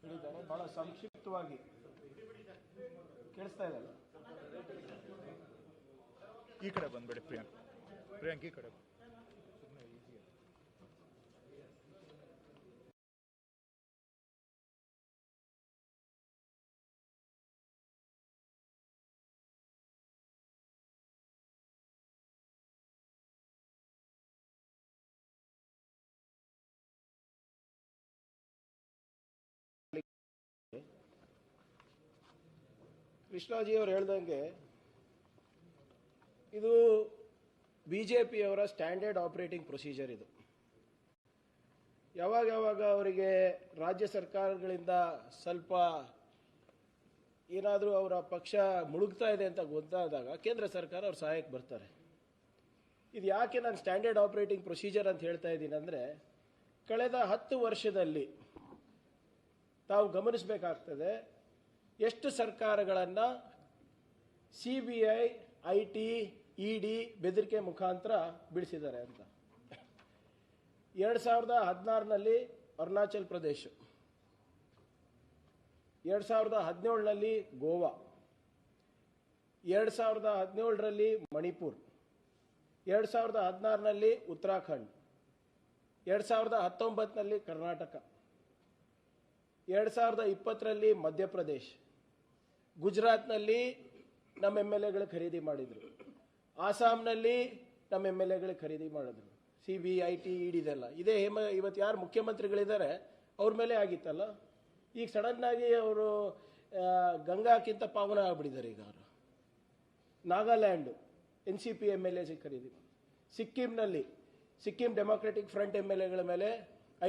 ಹೇಳಿದ್ದಾರೆ. ಬಹಳ ಸಂಕ್ಷಿಪ್ತವಾಗಿ ಕೇಳಿಸ್ತಾ ಇದೆಯಲ್ಲ? ಈ ಕಡೆ ಬಂದ್ಬಿಡಿ ಪ್ರಿಯಾಂಕ್ ಈ ಕಡೆ. ಕೃಷ್ಣಾಜಿ ಅವರು ಹೇಳ್ದಂಗೆ ಇದು ಬಿಜೆಪಿಯವರ ಸ್ಟ್ಯಾಂಡರ್ಡ್ ಆಪರೇಟಿಂಗ್ ಪ್ರೊಸೀಜರ್. ಇದು ಯಾವಾಗ ಅವರಿಗೆ ರಾಜ್ಯ ಸರ್ಕಾರಗಳಿಂದ ಸ್ವಲ್ಪ ಏನಾದರೂ ಅವರ ಪಕ್ಷ ಮುಳುಗ್ತಾ ಇದೆ ಅಂತ ಗೊತ್ತಾದಾಗ ಕೇಂದ್ರ ಸರ್ಕಾರ ಅವ್ರ ಸಹಾಯಕ್ಕೆ ಬರ್ತಾರೆ. ಇದು ಯಾಕೆ ನಾನು ಸ್ಟ್ಯಾಂಡರ್ಡ್ ಆಪರೇಟಿಂಗ್ ಪ್ರೊಸೀಜರ್ ಅಂತ ಹೇಳ್ತಾ ಇದ್ದೀನಿ ಅಂದರೆ, ಕಳೆದ 10 ವರ್ಷದಲ್ಲಿ ತಾವು ಗಮನಿಸಬೇಕಾಗ್ತದೆ ಎಷ್ಟು ಸರ್ಕಾರಗಳನ್ನು CBI, IT, ED ಬೆದರಿಕೆ ಮುಖಾಂತರ ಬೀಳಿಸಿದ್ದಾರೆ ಅಂತ. 2016ನಲ್ಲಿ ಅರುಣಾಚಲ್ ಪ್ರದೇಶ, 2017ನಲ್ಲಿ ಗೋವಾ, 2017ರಲ್ಲಿ ಮಣಿಪುರ್, 2016ನಲ್ಲಿ ಉತ್ತರಾಖಂಡ್, 2019ನಲ್ಲಿ ಕರ್ನಾಟಕ, 2020ರಲ್ಲಿ ಮಧ್ಯಪ್ರದೇಶ್, ಗುಜರಾತ್ನಲ್ಲಿ ನಮ್ಮ MLAಗಳು ಖರೀದಿ ಮಾಡಿದರು, ಆಸಾಂನಲ್ಲಿ ನಮ್ಮ MLAಗಳು ಖರೀದಿ ಮಾಡಿದ್ರು. CBI, IT, ED ಇದೆಲ್ಲ ಇದೇ ಇವತ್ತು ಯಾರು ಮುಖ್ಯಮಂತ್ರಿಗಳಿದ್ದಾರೆ ಅವ್ರ ಮೇಲೆ ಆಗಿತ್ತಲ್ಲ. ಈಗ ಸಡನ್ನಾಗಿ ಅವರು ಗಂಗಾಕ್ಕಿಂತ ಪಾವನ ಆಗ್ಬಿಟ್ಟಿದ್ದಾರೆ. ಈಗ ಅವರು ನಾಗಾಲ್ಯಾಂಡ್ NCP MLA ಖರೀದಿ, ಸಿಕ್ಕಿಂನಲ್ಲಿ ಸಿಕ್ಕಿಂ ಡೆಮಾಕ್ರೆಟಿಕ್ ಫ್ರಂಟ್ MLAಗಳ ಮೇಲೆ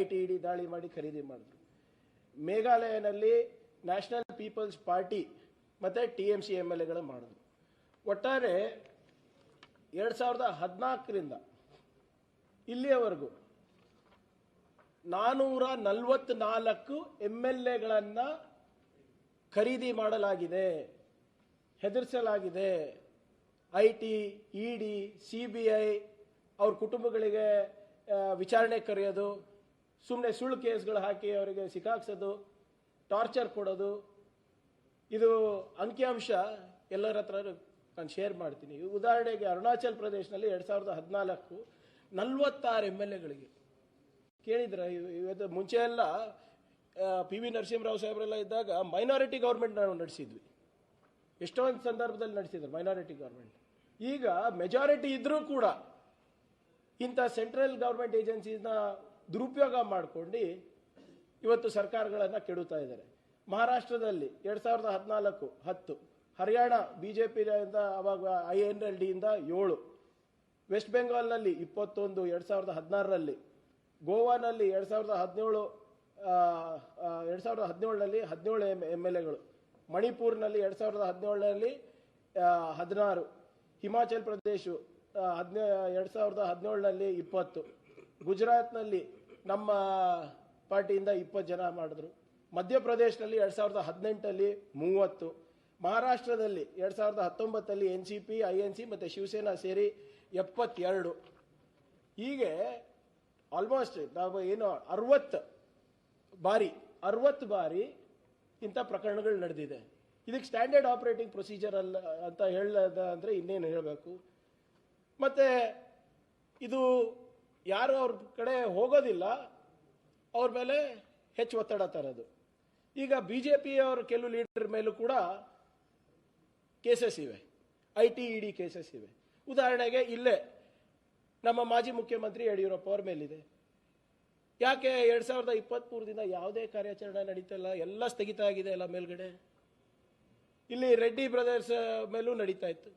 IT, ED ದಾಳಿ ಮಾಡಿ ಖರೀದಿ ಮಾಡಿದ್ರು. ಮೇಘಾಲಯನಲ್ಲಿ ನ್ಯಾಷನಲ್ ಪೀಪಲ್ಸ್ ಪಾರ್ಟಿ ಮತ್ತು TMC MLAಗಳು ಮಾಡಿದ್ರು. ಒಟ್ಟಾರೆ 2014ರಿಂದ ಇಲ್ಲಿಯವರೆಗೂ 444 MLAಗಳನ್ನು ಖರೀದಿ ಮಾಡಲಾಗಿದೆ, ಹೆದರಿಸಲಾಗಿದೆ. IT, ED, CBI ಅವ್ರ ಕುಟುಂಬಗಳಿಗೆ ವಿಚಾರಣೆ ಕರೆಯೋದು, ಸುಮ್ಮನೆ ಸುಳ್ಳು ಕೇಸ್ಗಳು ಹಾಕಿ ಅವರಿಗೆ ಸಿಕ್ಕಾಕ್ಸೋದು, ಟಾರ್ಚರ್ ಕೊಡೋದು. ಇದು ಅಂಕಿಅಂಶ ಎಲ್ಲರ ಹತ್ರ ನಾನು ಶೇರ್ ಮಾಡ್ತೀನಿ. ಉದಾಹರಣೆಗೆ ಅರುಣಾಚಲ್ ಪ್ರದೇಶನಲ್ಲಿ 2014 46 MLAಗಳಿಗೆ ಕೇಳಿದ್ರೆ. ಇವತ್ತು ಮುಂಚೆ ಎಲ್ಲ PV ನರಸಿಂಹರಾವ್ ಸಾಹೇಬರೆಲ್ಲ ಇದ್ದಾಗ ಮೈನಾರಿಟಿ ಗೌರ್ಮೆಂಟ್ ನಾವು ನಡೆಸಿದ್ವಿ, ಎಷ್ಟೊಂದು ಸಂದರ್ಭದಲ್ಲಿ ನಡೆಸಿದ್ರು ಮೈನಾರಿಟಿ ಗೌರ್ಮೆಂಟ್. ಈಗ ಮೆಜಾರಿಟಿ ಇದ್ರೂ ಕೂಡ ಇಂಥ ಸೆಂಟ್ರಲ್ ಗೌರ್ಮೆಂಟ್ ಏಜೆನ್ಸಿನ ದುರುಪಯೋಗ ಮಾಡ್ಕೊಂಡು ಇವತ್ತು ಸರ್ಕಾರಗಳನ್ನು ಕೆಡುತ್ತಾ ಇದ್ದಾರೆ. ಮಹಾರಾಷ್ಟ್ರದಲ್ಲಿ 2014 10, ಹರಿಯಾಣ BJPಯಿಂದ ಅವಾಗ INLDಯಿಂದ 7, ವೆಸ್ಟ್ ಬೆಂಗಾಲ್ನಲ್ಲಿ 21 2016ರಲ್ಲಿ, ಗೋವಾನಲ್ಲಿ 2017ನಲ್ಲಿ 17 MLAಗಳು, ಮಣಿಪುರ್ನಲ್ಲಿ 2017ನಲ್ಲಿ 16, ಹಿಮಾಚಲ್ ಪ್ರದೇಶ 2017ನಲ್ಲಿ 20, ಗುಜರಾತ್ನಲ್ಲಿ ನಮ್ಮ ಪಾರ್ಟಿಯಿಂದ 20 ಜನ ಮಾಡಿದ್ರು, ಮಧ್ಯಪ್ರದೇಶನಲ್ಲಿ 2018ರಲ್ಲಿ 30, ಮಹಾರಾಷ್ಟ್ರದಲ್ಲಿ 2019ರಲ್ಲಿ NCP, INC ಮತ್ತು ಶಿವಸೇನಾ ಸೇರಿ 72. ಹೀಗೆ ಆಲ್ಮೋಸ್ಟ್ ನಾವು ಏನು 60 ಬಾರಿ ಇಂಥ ಪ್ರಕರಣಗಳು ನಡೆದಿದೆ. ಇದಕ್ಕೆ ಸ್ಟ್ಯಾಂಡರ್ಡ್ ಆಪರೇಟಿಂಗ್ ಪ್ರೊಸೀಜರ್ ಅಲ್ಲ ಅಂತ ಹೇಳದ ಅಂದರೆ ಇನ್ನೇನು ಹೇಳಬೇಕು. ಮತ್ತು ಇದು ಯಾರು ಅವ್ರ ಕಡೆ ಹೋಗೋದಿಲ್ಲ ಅವ್ರ ಮೇಲೆ ಹೆಚ್ಚು ಒತ್ತಡ ತರೋದು. ಈಗ BJP ಅವರ ಕೆಲವು ಲೀಡರ್ ಮೇಲೂ ಕೂಡ ಕೇಸಸ್ ಇವೆ, IT, ED ಕೇಸಸ್ ಇವೆ. ಉದಾಹರಣೆಗೆ ಇಲ್ಲೇ ನಮ್ಮ ಮಾಜಿ ಮುಖ್ಯಮಂತ್ರಿ ಯಡಿಯೂರಪ್ಪ ಅವ್ರ ಮೇಲಿದೆ. ಯಾಕೆ 2023ದಿಂದ ಯಾವುದೇ ಕಾರ್ಯಾಚರಣೆ ನಡೀತಲ್ಲ, ಎಲ್ಲ ಸ್ಥಗಿತ ಆಗಿದೆ ಎಲ್ಲ ಮೇಲ್ಗಡೆ. ಇಲ್ಲಿ ರೆಡ್ಡಿ ಬ್ರದರ್ಸ್ ಮೇಲೂ ನಡೀತಾ ಇತ್ತು.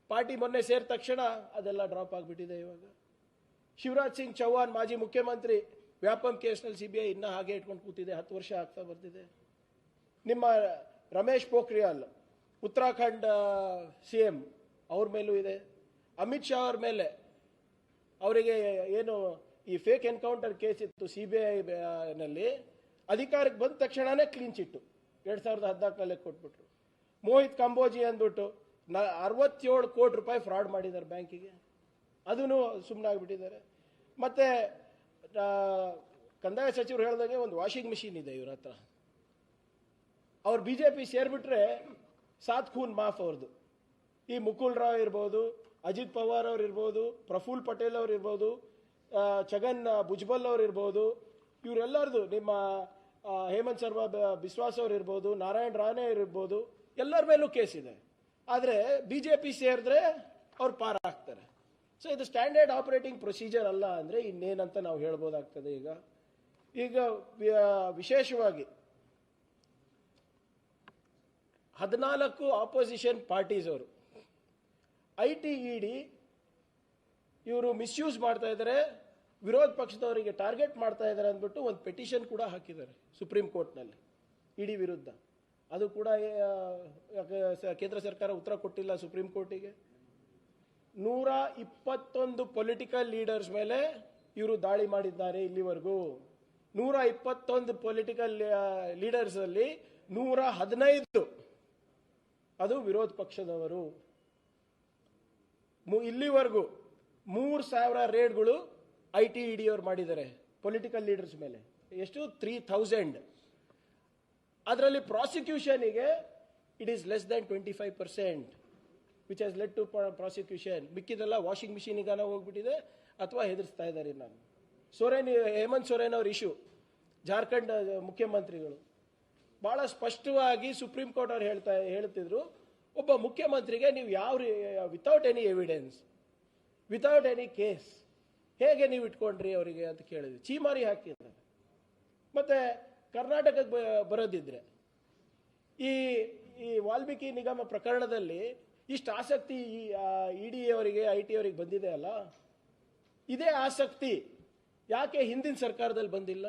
ಪಾರ್ಟಿ ಮೊನ್ನೆ ಸೇರಿದ ತಕ್ಷಣ ಅದೆಲ್ಲ ಡ್ರಾಪ್ ಆಗಿಬಿಟ್ಟಿದೆ. ಇವಾಗ ಶಿವರಾಜ್ ಸಿಂಗ್ ಚೌಹಾಣ್ ಮಾಜಿ ಮುಖ್ಯಮಂತ್ರಿ ವ್ಯಾಪಂ ಕೇಸ್ನಲ್ಲಿ CBI ಇನ್ನೂ ಹಾಗೆ ಇಟ್ಕೊಂಡು ಕೂತಿದೆ, 10 ವರ್ಷ ಆಗ್ತಾ ಬರ್ತಿದೆ. ನಿಮ್ಮ ರಮೇಶ್ ಪೋಖ್ರಿಯಾಲ್ ಉತ್ತರಾಖಂಡ್ CM ಅವ್ರ ಮೇಲೂ ಇದೆ. ಅಮಿತ್ ಶಾ ಅವ್ರ ಮೇಲೆ ಅವರಿಗೆ ಏನು ಈ ಫೇಕ್ ಎನ್ಕೌಂಟರ್ ಕೇಸ್ ಇತ್ತು CBI ನಲ್ಲಿ, ಅಧಿಕಾರಕ್ಕೆ ಬಂದ ತಕ್ಷಣನೇ ಕ್ಲೀನ್ ಚಿಟ್ಟು 2014ನಲ್ಲಿ ಕೊಟ್ಬಿಟ್ರು. ಮೋಹಿತ್ ಕಂಬೋಜಿ ಅಂದ್ಬಿಟ್ಟು 67 ಕೋಟಿ ರೂಪಾಯಿ ಫ್ರಾಡ್ ಮಾಡಿದ್ದಾರೆ ಬ್ಯಾಂಕಿಗೆ, ಅದನ್ನು ಸುಮ್ಮನೆ ಆಗಿಬಿಟ್ಟಿದ್ದಾರೆ. ಮತ್ತೆ ಕಂದಾಯ ಸಚಿವರು ಹೇಳ್ದಂಗೆ ಒಂದು ವಾಷಿಂಗ್ ಮಿಷಿನ್ ಇದೆ ಇವ್ರ ಹತ್ರ. ಅವ್ರು ಬಿಜೆಪಿ ಸೇರ್ಬಿಟ್ರೆ ಸಾತ್ ಖೂನ್ ಮಾಫ್ ಅವ್ರದ್ದು. ಈ ಮುಕುಲ್ ರಾವ್ ಇರ್ಬೋದು, ಅಜಿತ್ ಪವಾರ್ ಅವ್ರು ಇರ್ಬೋದು, ಪ್ರಫುಲ್ ಪಟೇಲ್ ಅವ್ರು ಇರ್ಬೋದು, ಛಗನ್ ಭುಜ್ಬಲ್ ಅವ್ರು ಇರ್ಬೋದು, ಇವರೆಲ್ಲರದು, ನಿಮ್ಮ ಹೇಮಂತ್ ಶರ್ಮಾ ಬಿಸ್ವಾಸ್ ಅವ್ರು ಇರ್ಬೋದು, ನಾರಾಯಣ್ ರಾಣೆ ಇರ್ಬೋದು, ಎಲ್ಲರ ಮೇಲೂ ಕೇಸ್ ಇದೆ. ಆದರೆ ಬಿಜೆಪಿ ಸೇರಿದ್ರೆ ಅವ್ರು ಪಾರ ಆಗ್ತಾರೆ. ಸೊ ಇದು ಸ್ಟ್ಯಾಂಡರ್ಡ್ ಆಪರೇಟಿಂಗ್ ಪ್ರೊಸೀಜರ್ ಅಲ್ಲ ಅಂದರೆ ಇನ್ನೇನಂತ ನಾವು ಹೇಳ್ಬೋದಾಗ್ತದೆ. ಈಗ ವಿಶೇಷವಾಗಿ 14 ಆಪೋಸಿಷನ್ ಪಾರ್ಟೀಸ್ ಅವರು ITED ಇವರು ಮಿಸ್ಯೂಸ್ ಮಾಡ್ತಾ ಇದ್ದಾರೆ, ವಿರೋಧ ಪಕ್ಷದವರಿಗೆ ಟಾರ್ಗೆಟ್ ಮಾಡ್ತಾ ಇದ್ದಾರೆ ಅಂದ್ಬಿಟ್ಟು ಒಂದು ಪೆಟಿಷನ್ ಕೂಡ ಹಾಕಿದ್ದಾರೆ ಸುಪ್ರೀಂ ಕೋರ್ಟ್ನಲ್ಲಿ ಇಡಿ ವಿರುದ್ಧ. ಅದು ಕೂಡ ಕೇಂದ್ರ ಸರ್ಕಾರ ಉತ್ತರ ಕೊಟ್ಟಿಲ್ಲ ಸುಪ್ರೀಂ ಕೋರ್ಟಿಗೆ. 121 ಪೊಲಿಟಿಕಲ್ ಲೀಡರ್ಸ್ ಮೇಲೆ ಇವರು ದಾಳಿ ಮಾಡಿದ್ದಾರೆ ಇಲ್ಲಿವರೆಗೂ. 121 ಪೊಲಿಟಿಕಲ್ ಲೀಡರ್ಸ್ ಅಲ್ಲಿ 115 ಅದು ವಿರೋಧ ಪಕ್ಷದವರು. ಇಲ್ಲಿವರೆಗೂ 3000 ರೇಡ್ಗಳು ITED ಅವರು ಮಾಡಿದ್ದಾರೆ ಪೊಲಿಟಿಕಲ್ ಲೀಡರ್ಸ್ ಮೇಲೆ. ಎಷ್ಟು? 3000. ಅದರಲ್ಲಿ ಪ್ರಾಸಿಕ್ಯೂಷನ್ಗೆ it is less than 25%, which has led to prosecution. ಮಿಕ್ಕಿದೆಲ್ಲ ವಾಷಿಂಗ್ ಮಿಷಿನಿಗಾನ ಹೋಗ್ಬಿಟ್ಟಿದೆ ಅಥವಾ ಹೆದರ್ಸ್ತಾ ಇದ್ದಾರೆ. ನಾನು ಹೇಮಂತ್ ಸೊರೇನ್ ಅವ್ರ ಇಶ್ಯೂ, ಜಾರ್ಖಂಡ್ ಮುಖ್ಯಮಂತ್ರಿಗಳು ಬಹಳ ಸ್ಪಷ್ಟವಾಗಿ ಸುಪ್ರೀಂ ಕೋರ್ಟ್ ಅವ್ರು ಹೇಳ್ತಿದ್ರು, ಒಬ್ಬ ಮುಖ್ಯಮಂತ್ರಿಗೆ ನೀವು ಯಾವ without any evidence, without any case ಹೇಗೆ ನೀವು ಇಟ್ಕೊಂಡ್ರಿ ಅವರಿಗೆ ಅಂತ ಕೇಳಿದ್ವಿ. ಚೀಮಾರಿ ಹಾಕಿದ್ದಾರೆ. ಮತ್ತೆ ಕರ್ನಾಟಕಕ್ಕೆ ಬರೋದಿದ್ರೆ ಈ ವಾಲ್ಮೀಕಿ ನಿಗಮ ಪ್ರಕರಣದಲ್ಲಿ ಇಷ್ಟು ಆಸಕ್ತಿ ಇಡಿ ಅವರಿಗೆ IT ಅವರಿಗೆ ಬಂದಿದೆ ಅಲ್ಲ, ಇದೇ ಆಸಕ್ತಿ ಯಾಕೆ ಹಿಂದಿನ ಸರ್ಕಾರದಲ್ಲಿ ಬಂದಿಲ್ಲ?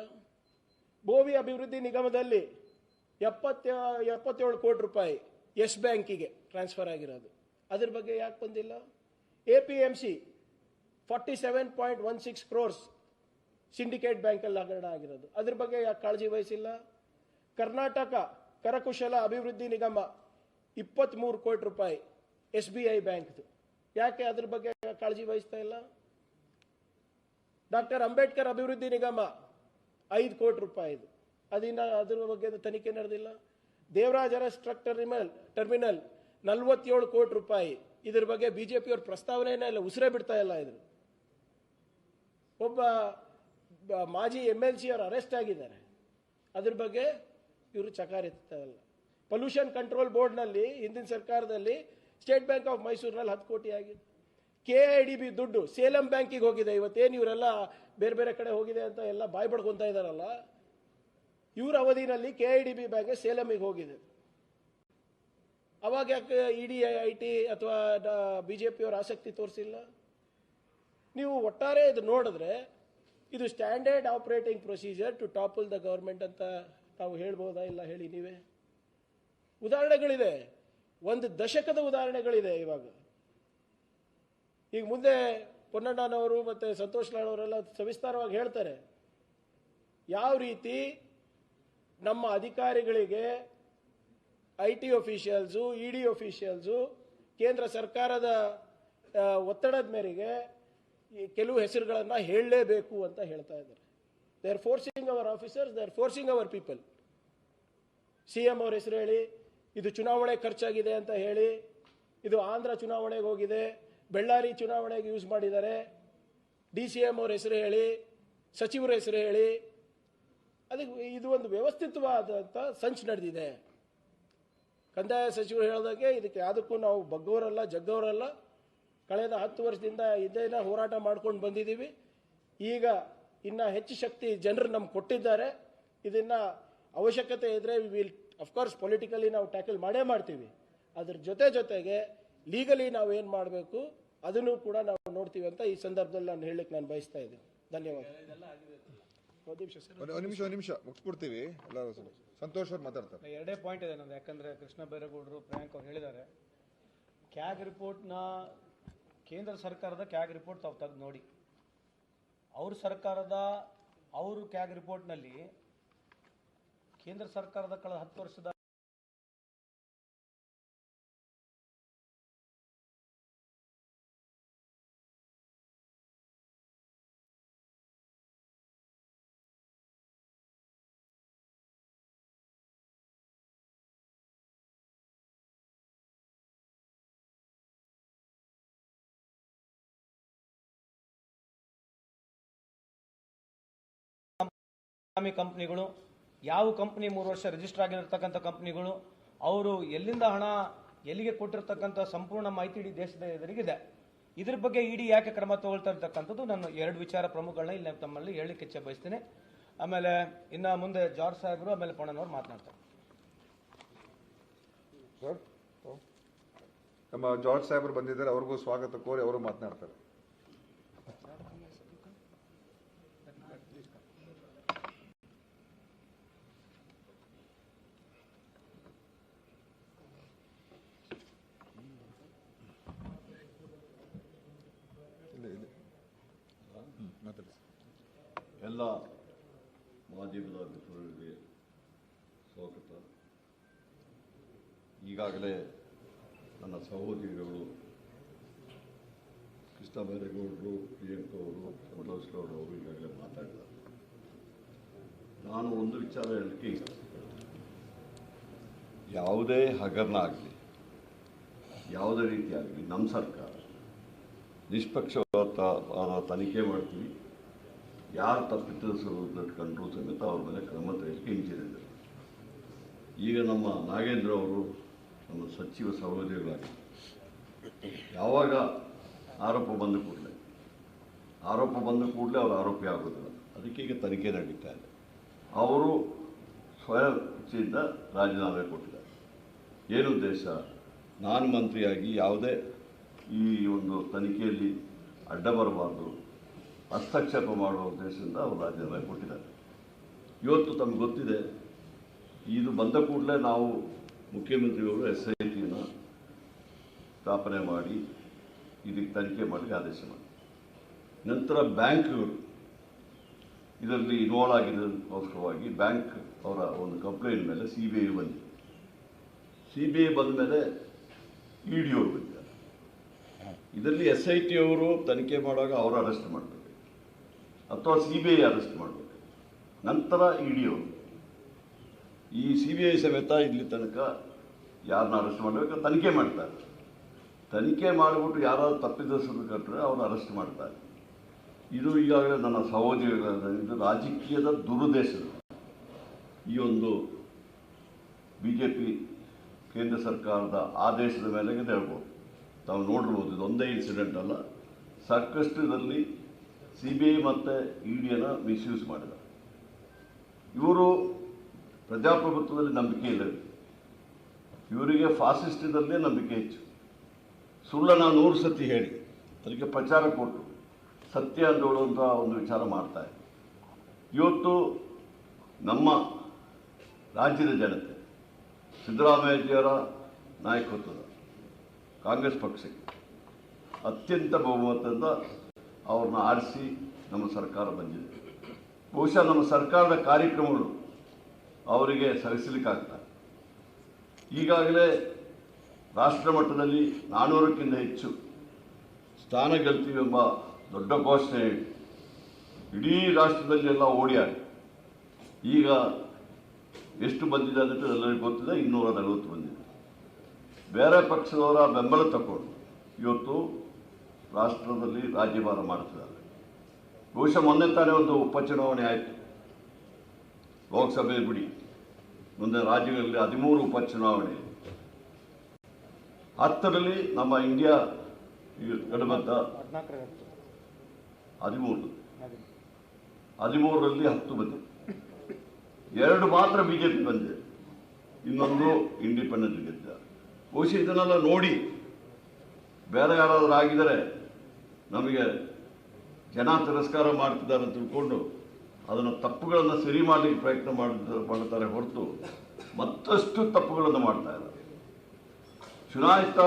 ಬೋವಿ ಅಭಿವೃದ್ಧಿ ನಿಗಮದಲ್ಲಿ 77 ಕೋಟಿ ರೂಪಾಯಿ ಯೆಸ್ ಬ್ಯಾಂಕಿಗೆ ಟ್ರಾನ್ಸ್ಫರ್ ಆಗಿರೋದು, ಅದ್ರ ಬಗ್ಗೆ ಯಾಕೆ ಬಂದಿಲ್ಲ? APMC 47.16 crores ಸಿಂಡಿಕೇಟ್ ಬ್ಯಾಂಕಲ್ಲಿ ಹಗರಣ ಆಗಿರೋದು, ಅದ್ರ ಬಗ್ಗೆ ಯಾಕೆ ಕಾಳಜಿ ವಹಿಸಿಲ್ಲ? ಕರ್ನಾಟಕ ಕರಕುಶಲ ಅಭಿವೃದ್ಧಿ ನಿಗಮ 23 ಕೋಟಿ ರೂಪಾಯಿ SBI ಬ್ಯಾಂಕ್ದು, ಯಾಕೆ ಅದ್ರ ಬಗ್ಗೆ ಕಾಳಜಿ ವಹಿಸ್ತಾ ಇಲ್ಲ? ಡಾಕ್ಟರ್ ಅಂಬೇಡ್ಕರ್ ಅಭಿವೃದ್ಧಿ ನಿಗಮ 5 ಕೋಟಿ ರೂಪಾಯಿದು, ಅದ್ರ ಬಗ್ಗೆ ತನಿಖೆ ನಡೆದಿಲ್ಲ. ದೇವರಾಜ ಅರಸ್ ಟ್ರಕ್ ಟರ್ಮಿನಲ್ 47 ಕೋಟಿ ರೂಪಾಯಿ, ಇದ್ರ ಬಗ್ಗೆ ಬಿಜೆಪಿ ಅವ್ರ ಪ್ರಸ್ತಾವನೆಯೇ ಇಲ್ಲ, ಉಸಿರೇ ಬಿಡ್ತಾ ಇಲ್ಲ. ಇದ್ರು ಒಬ್ಬ ಮಾಜಿ MLC ಅವರು ಅರೆಸ್ಟ್ ಆಗಿದ್ದಾರೆ, ಅದ್ರ ಬಗ್ಗೆ ಇವರು ಚಕಾರ ಎತ್ತಾ ಇಲ್ಲ. ಪೊಲ್ಯೂಷನ್ ಕಂಟ್ರೋಲ್ ಬೋರ್ಡ್ನಲ್ಲಿ ಹಿಂದಿನ ಸರ್ಕಾರದಲ್ಲಿ ಸ್ಟೇಟ್ ಬ್ಯಾಂಕ್ ಆಫ್ ಮೈಸೂರಿನಲ್ಲಿ 10 ಕೋಟಿ ಆಗಿದೆ. KIDB ದುಡ್ಡು ಸೇಲಂ ಬ್ಯಾಂಕಿಗೆ ಹೋಗಿದೆ. ಇವತ್ತೇನು ಇವರೆಲ್ಲ ಬೇರೆ ಬೇರೆ ಕಡೆ ಹೋಗಿದೆ ಅಂತ ಎಲ್ಲ ಬಾಯ್ ಬಡ್ಕೊಂತ ಇದ್ದಾರಲ್ಲ, ಇವರ ಅವಧಿನಲ್ಲಿ KIDB ಬ್ಯಾಂಕ್ ಸೇಲಮಿಗೆ ಹೋಗಿದೆ. ಅವಾಗ ಯಾಕೆ ಇಡಿ IT ಅಥವಾ ಬಿಜೆಪಿ ಅವರು ಆಸಕ್ತಿ ತೋರಿಸಿಲ್ಲ? ನೀವು ಒಟ್ಟಾರೆ ಇದು ನೋಡಿದ್ರೆ ಇದು standard operating procedure to topple the government ಅಂತ ನಾವು ಹೇಳ್ಬೋದಾ? ಇಲ್ಲ, ಹೇಳಿ ನೀವೇ. ಉದಾಹರಣೆಗಳಿದೆ, 1 ದಶಕದ ಉದಾಹರಣೆಗಳಿದೆ. ಈಗ ಮುಂದೆ ಪೊನ್ನಣ್ಣನವರು ಮತ್ತೆ ಸಂತೋಷ್ ಲಾಡ್ ಅವರೆಲ್ಲ ಸವಿಸ್ತಾರವಾಗಿ ಹೇಳ್ತಾರೆ ಯಾವ ರೀತಿ ನಮ್ಮ ಅಧಿಕಾರಿಗಳಿಗೆ IT ಆಫೀಷಿಯಲ್ಸು, ED ಆಫೀಷಿಯಲ್ಸು ಕೇಂದ್ರ ಸರ್ಕಾರದ ಒತ್ತಡದ ಮೇರೆಗೆ ಕೆಲವು ಹೆಸರುಗಳನ್ನು ಹೇಳಲೇಬೇಕು ಅಂತ ಹೇಳ್ತಾ ಇದ್ದಾರೆ. They are forcing our officers, they are forcing our people. CM ಅವ್ರ ಹೆಸರು ಹೇಳಿ, ಇದು ಚುನಾವಣೆ ಖರ್ಚಾಗಿದೆ ಅಂತ ಹೇಳಿ, ಇದು ಆಂಧ್ರ ಚುನಾವಣೆಗೆ ಹೋಗಿದೆ, ಬೆಳ್ಳಾರಿ ಚುನಾವಣೆಗೆ ಯೂಸ್ ಮಾಡಿದ್ದಾರೆ, DCM ಅವ್ರ ಹೆಸರು ಹೇಳಿ, ಸಚಿವರ ಹೆಸರು ಹೇಳಿ, ಅದಕ್ಕೆ ಇದು ಒಂದು ವ್ಯವಸ್ಥಿತವಾದಂಥ ಸಂಚು ನಡೆದಿದೆ. ಕಂದಾಯ ಸಚಿವರು ಹೇಳಿದಾಗೆ ಇದಕ್ಕೆ ಯಾವುದಕ್ಕೂ ನಾವು ಬಗ್ಗೋರಲ್ಲ, ಜಗ್ಗೋರಲ್ಲ. ಕಳೆದ 10 ವರ್ಷದಿಂದ ಇದೇನ ಹೋರಾಟ ಮಾಡ್ಕೊಂಡು ಬಂದಿದ್ದೀವಿ. ಈಗ ಇನ್ನು ಹೆಚ್ಚು ಶಕ್ತಿ ಜನರು ನಮ್ಗೆ ಕೊಟ್ಟಿದ್ದಾರೆ. ಇದನ್ನ ಅವಶ್ಯಕತೆ ಇದ್ದರೆ ವಿ ವಿಲ್ ಅಫ್ಕೋರ್ಸ್ ಪೊಲಿಟಿಕಲಿ ನಾವು ಟ್ಯಾಕಲ್ ಮಾಡೇ ಮಾಡ್ತೀವಿ. ಅದ್ರ ಜೊತೆಗೆ ಲೀಗಲಿ ನಾವು ಏನು ಮಾಡಬೇಕು ಅದನ್ನು ಕೂಡ ನಾವು ನೋಡ್ತೀವಿ ಅಂತ ಈ ಸಂದರ್ಭದಲ್ಲಿ ನಾನು ಹೇಳಲಿಕ್ಕೆ ನಾನು ಬಯಸ್ತಾ ಇದ್ದೀನಿ. ಧನ್ಯವಾದ. ಒಂದು ನಿಮಿಷ ಮುಗಿಸ್ಬಿಡ್ತೀವಿ. ಎಲ್ಲರೂ ಸಂತೋಷ್ ಅವ್ರು ಮಾತಾಡ್ತಾರೆ. 2 ಪಾಯಿಂಟ್ ಇದೆ ನಮ್ದು. ಯಾಕಂದರೆ ಕೃಷ್ಣ ಬೈರೇಗೌಡರು, ಪ್ರಿಯಾಂಕ್ ಅವ್ರು ಹೇಳಿದ್ದಾರೆ, ಕ್ಯಾಗ್ ರಿಪೋರ್ಟ್ನ ಕೇಂದ್ರ ಸರ್ಕಾರದ ಕ್ಯಾಗ್ ರಿಪೋರ್ಟ್ ತಾವು ತೆಗೆದು ನೋಡಿ. ಅವರು ಕ್ಯಾಗ್ ರಿಪೋರ್ಟ್ನಲ್ಲಿ ಕೇಂದ್ರ ಸರ್ಕಾರದ ಕಳೆದ 10 ವರ್ಷದ ಕಂಪ್ನಿಗಳು, ಯಾವ ಕಂಪ್ನಿ 3 ವರ್ಷ ರಿಜಿಸ್ಟರ್ ಆಗಿರತಕ್ಕಂಥ ಕಂಪ್ನಿಗಳು, ಅವರು ಎಲ್ಲಿಂದ ಹಣ ಎಲ್ಲಿಗೆ ಕೊಟ್ಟಿರ್ತಕ್ಕಂಥ ಸಂಪೂರ್ಣ ಮಾಹಿತಿ ಇಡೀ ದೇಶದ ಎದುರಿಗಿದೆ. ಇದ್ರ ಬಗ್ಗೆ ಇಡಿ ಯಾಕೆ ಕ್ರಮ ತಗೊಳ್ತಾ ಇರ್ತಕ್ಕಂಥದ್ದು ನಾನು 2 ವಿಚಾರ ಪ್ರಮುಖಗಳನ್ನ ಇಲ್ಲಿ ತಮ್ಮಲ್ಲಿ ಹೇಳಲಿಕ್ಕೆ ಇಚ್ಛೆ ಬಯಸ್ತೀನಿ. ಆಮೇಲೆ ಇನ್ನು ಮುಂದೆ ಜಾರ್ಜ್ ಸಾಹೇಬರು ಆಮೇಲೆ ಪೊಣ್ಣನವರು ಮಾತನಾಡ್ತಾರೆ. ನಮ್ಮ ಜಾರ್ಜ್ ಸಾಹೇಬರು ಬಂದಿದ್ದಾರೆ, ಅವ್ರಿಗೂ ಸ್ವಾಗತ ಕೋರಿ ಅವರು ಮಾತನಾಡ್ತಾರೆ. ಎಲ್ಲ ಮಾಧ್ಯಮದ ಮಿತ್ರರಿಗೆ ಸ್ವಾಗತ. ಈಗಾಗಲೇ ನನ್ನ ಸಹೋದರಿಗಳು ಕೃಷ್ಣ ಬೈರೇಗೌಡರು, ಪ್ರಿಯಾಂಕ ಅವರು, ಸಂತೋಷ್ ಗೌಡ ಅವರು ಈಗಾಗಲೇ ಮಾತಾಡಿದ್ದಾರೆ. ನಾನು ಒಂದು ವಿಚಾರ ಹೇಳಲಿಕ್ಕೆ ಇಷ್ಟಪಡ್ತೀನಿ. ಯಾವುದೇ ಹಗರಣ ಆಗಲಿ, ಯಾವುದೇ ರೀತಿ ಆಗಲಿ, ನಮ್ಮ ಸರ್ಕಾರ ನಿಷ್ಪಕ್ಷಪಾತ ತನಿಖೆ ಮಾಡ್ತೀವಿ. ಯಾರು ತಪ್ಪಿತಸ್ಥರು ಕಂಡ್ರು ಸಮೇತ ಅವ್ರ ಮೇಲೆ ಕ್ರಮ ತೆಗೆದುಕೊಂಡು ಹಿಂಜರಿದರು. ಈಗ ನಮ್ಮ ನಾಗೇಂದ್ರ ಅವರು ನಮ್ಮ ಸಚಿವ ಸಹೋದರಿಗಳಾಗಿ ಯಾವಾಗ ಆರೋಪ ಬಂದ ಕೂಡಲೇ ಅವರು ಆರೋಪಿ ಆಗೋದಿಲ್ಲ. ಅದಕ್ಕೆ ಈಗ ತನಿಖೆ ನಡೀತಾ ಇದೆ. ಅವರು ಸ್ವಯಂ ಇಚ್ಛೆಯಿಂದ ರಾಜೀನಾಮೆ ಕೊಟ್ಟಿದ್ದಾರೆ. ಏನು ಉದ್ದೇಶ? ನಾನು ಮಂತ್ರಿಯಾಗಿ ಯಾವುದೇ ಈ ಒಂದು ತನಿಖೆಯಲ್ಲಿ ಅಡ್ಡ ಬರಬಾರ್ದು, ಹಸ್ತಕ್ಷೇಪ ಮಾಡುವ ಉದ್ದೇಶದಿಂದ ಅವರು ರಾಜೀನಾಮೆ ಕೊಟ್ಟಿದ್ದಾರೆ. ಇವತ್ತು ತಮಗೆ ಗೊತ್ತಿದೆ, ಇದು ಬಂದ ಕೂಡಲೇ ನಾವು ಮುಖ್ಯಮಂತ್ರಿಯವರು SITನ ಸ್ಥಾಪನೆ ಮಾಡಿ ಇದಕ್ಕೆ ತನಿಖೆ ಮಾಡಿ ಆದೇಶ ಮಾಡಿ, ನಂತರ ಬ್ಯಾಂಕ್ಗಳು ಇದರಲ್ಲಿ ಇನ್ವಾಲ್ವ್ ಆಗಿರೋದಕ್ಕೋಸ್ಕರವಾಗಿ ಬ್ಯಾಂಕ್ ಅವರ ಒಂದು ಕಂಪ್ಲೇಂಟ್ ಮೇಲೆ CBI ಬಂದಿದೆ. CBI ಬಂದ ಮೇಲೆ ED ಅವರು ಬಂದಿದ್ದಾರೆ. ಇದರಲ್ಲಿ SIT ಅವರು ತನಿಖೆ ಮಾಡುವಾಗ ಅವರು ಅರೆಸ್ಟ್ ಮಾಡಬೇಕು ಅಥವಾ CBI ಅರೆಸ್ಟ್ ಮಾಡಬೇಕು, ನಂತರ ED ಅವರು. ಈ CBI ಸಮೇತ ಇಲ್ಲಿ ತನಕ ಯಾರನ್ನ ಅರೆಸ್ಟ್ ಮಾಡಬೇಕು ತನಿಖೆ ಮಾಡ್ತಾರೆ. ತನಿಖೆ ಮಾಡಿಬಿಟ್ಟು ಯಾರಾದ್ರು ತಪ್ಪಿತಸ್ಥರು ಕಂಡ್ರೆ ಅವ್ರನ್ನ ಅರೆಸ್ಟ್ ಮಾಡ್ತಾರೆ. ಇದು ಈಗಾಗಲೇ ನನ್ನ ಸಹೋದರಿಗಳ ಇದು ರಾಜಕೀಯದ ದುರುದ್ದೇಶದ ಈ ಒಂದು BJP ಕೇಂದ್ರ ಸರ್ಕಾರದ ಆದೇಶದ ಮೇಲೆ ಹೇಳ್ಬೋದು. ತಾವು ನೋಡಿರ್ಬೋದು, ಇದೊಂದೇ ಇನ್ಸಿಡೆಂಟ್ ಅಲ್ಲ, ಸಾಕಷ್ಟು ಇದರಲ್ಲಿ CBI ಮತ್ತು EDನ ಮಿಸ್ಯೂಸ್ ಮಾಡಿದ್ದಾರೆ. ಇವರು ಪ್ರಜಾಪ್ರಭುತ್ವದಲ್ಲಿ ನಂಬಿಕೆ ಇಲ್ಲ, ಇವರಿಗೆ ಫಾಸಿಸ್ಟದಲ್ಲೇ ನಂಬಿಕೆ ಹೆಚ್ಚು. ಸುಳ್ಳನ್ನು 100 ಸತಿ ಹೇಳಿ ಅದಕ್ಕೆ ಪ್ರಚಾರ ಕೊಟ್ಟು ಸತ್ಯ ಅಂದೋಳುವಂಥ ಒಂದು ವಿಚಾರ ಮಾಡ್ತಾರೆ. ಇವತ್ತು ನಮ್ಮ ರಾಜ್ಯದ ಜನತೆ ಸಿದ್ದರಾಮಯ್ಯಜಿಯವರ ನಾಯಕತ್ವದ ಕಾಂಗ್ರೆಸ್ ಪಕ್ಷಕ್ಕೆ ಅತ್ಯಂತ ಬಹುಮತದಿಂದ ಅವ್ರನ್ನ ಆರಿಸಿ ನಮ್ಮ ಸರ್ಕಾರ ಬಂದಿದೆ. ಬಹುಶಃ ನಮ್ಮ ಸರ್ಕಾರದ ಕಾರ್ಯಕ್ರಮಗಳು ಅವರಿಗೆ ಸಹಿಸಲಿಕ್ಕಾಗ್ತದೆ. ಈಗಾಗಲೇ ರಾಷ್ಟ್ರ ಮಟ್ಟದಲ್ಲಿ 400ಕ್ಕಿಂತ ಹೆಚ್ಚು ಸ್ಥಾನ ಗೆಲ್ತೀವಿ ಎಂಬ ದೊಡ್ಡ ಘೋಷಣೆ ಇಡೀ ರಾಷ್ಟ್ರದಲ್ಲಿ ಎಲ್ಲ ಓಡಿಯಾಡಿ ಈಗ ಎಷ್ಟು ಬಂದಿದೆ ಅಂತ ಎಲ್ಲರಿಗೂ ಗೊತ್ತಿದೆ, 240 ಬಂದಿದೆ. ಬೇರೆ ಪಕ್ಷದವರ ಬೆಂಬಲ ತಗೊಂಡು ಇವತ್ತು ರಾಷ್ಟ್ರದಲ್ಲಿ ರಾಜ್ಯಭಾರ ಮಾಡ್ತಿದ್ದಾರೆ. ಬಹುಶಃ ಮೊನ್ನೆ ತಾನೇ ಒಂದು ಉಪಚುನಾವಣೆ ಆಯಿತು, ಲೋಕಸಭೆ ಬಿಡಿ, ಮುಂದೆ ರಾಜ್ಯಗಳಲ್ಲಿ 13 ಉಪಚುನಾವಣೆ. 10ರಲ್ಲಿ ನಮ್ಮ ಇಂಡಿಯಾ ಗಠಬಂಧ 13ರಲ್ಲಿ 10 ಬಂದಿದೆ. 2 ಮಾತ್ರ BJP ಬಂದಿದೆ, ಇನ್ನೊಂದು ಇಂಡಿಪೆಂಡೆಂಟ್ ಗೆದ್ದ. ಬಹುಶಃ ಇದನ್ನೆಲ್ಲ ನೋಡಿ ಬೇರೆ ಯಾರಾದರೂ ಆಗಿದರೆ ನಮಗೆ ಜನ ತಿರಸ್ಕಾರ ಮಾಡ್ತಿದ್ದಾರೆ ಅಂತ ತಿಳ್ಕೊಂಡು ಅದನ್ನು ತಪ್ಪುಗಳನ್ನು ಸರಿ ಮಾಡಲಿಕ್ಕೆ ಪ್ರಯತ್ನ ಮಾಡ್ತಾರೆ ಹೊರತು ಮತ್ತಷ್ಟು ತಪ್ಪುಗಳನ್ನು ಮಾಡ್ತಾ ಇದ್ದಾರೆ. ಚುನಾಯಿತ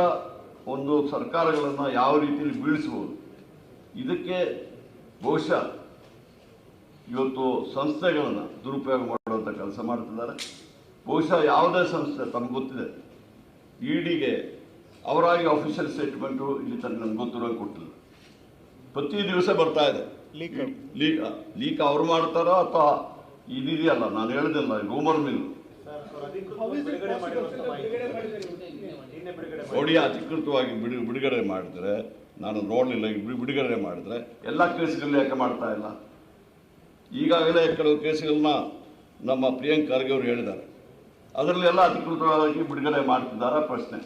ಒಂದು ಸರ್ಕಾರಗಳನ್ನು ಯಾವ ರೀತಿಯಲ್ಲಿ ಬೀಳಿಸ್ಬೋದು, ಇದಕ್ಕೆ ಬಹುಶಃ ಇವತ್ತು ಸಂಸ್ಥೆಗಳನ್ನು ದುರುಪಯೋಗ ಮಾಡುವಂಥ ಕೆಲಸ ಮಾಡ್ತಿದ್ದಾರೆ. ಬಹುಶಃ ಯಾವುದೇ ಸಂಸ್ಥೆ ತಮಗೆ ಗೊತ್ತಿದೆ, EDಗೆ ಅವರಾಗಿ ಅಫಿಷಿಯಲ್ ಸ್ಟೇಟ್ಮೆಂಟು ಇಲ್ಲಿ ತನಕ ನಮ್ಗೆ ಗೊತ್ತಿರೋ ಕೊಟ್ಟಿಲ್ಲ. ಪ್ರತಿ ದಿವಸ ಬರ್ತಾ ಇದೆ ಲೀಕ್ ಅವ್ರು ಮಾಡ್ತಾರೋ ಅಥವಾ ಇದೆಯಲ್ಲ, ನಾನು ಹೇಳಿದೆಲ್ಲ ರೂಮರ್ ಮಿಲ್ ನೋಡಿ ಅಧಿಕೃತವಾಗಿ ಬಿಡುಗಡೆ ಮಾಡಿದ್ರೆ, ನಾನು ನೋಡಲಿಲ್ಲ, ಬಿಡುಗಡೆ ಮಾಡಿದ್ರೆ ಎಲ್ಲ ಕೇಸ್ಗಳಲ್ಲಿ ಯಾಕೆ ಮಾಡ್ತಾ ಇಲ್ಲ? ಈಗಾಗಲೇ ಕೆಲವು ಕೇಸುಗಳನ್ನ ನಮ್ಮ ಪ್ರಿಯಾಂಕ್ ಖರ್ಗೆ ಅವರು ಹೇಳಿದ್ದಾರೆ. ಅದರಲ್ಲೆಲ್ಲ ಅಧಿಕೃತವಾಗಿ ಬಿಡುಗಡೆ ಮಾಡ್ತಿದ್ದಾರೆ. ಪ್ರಶ್ನೆ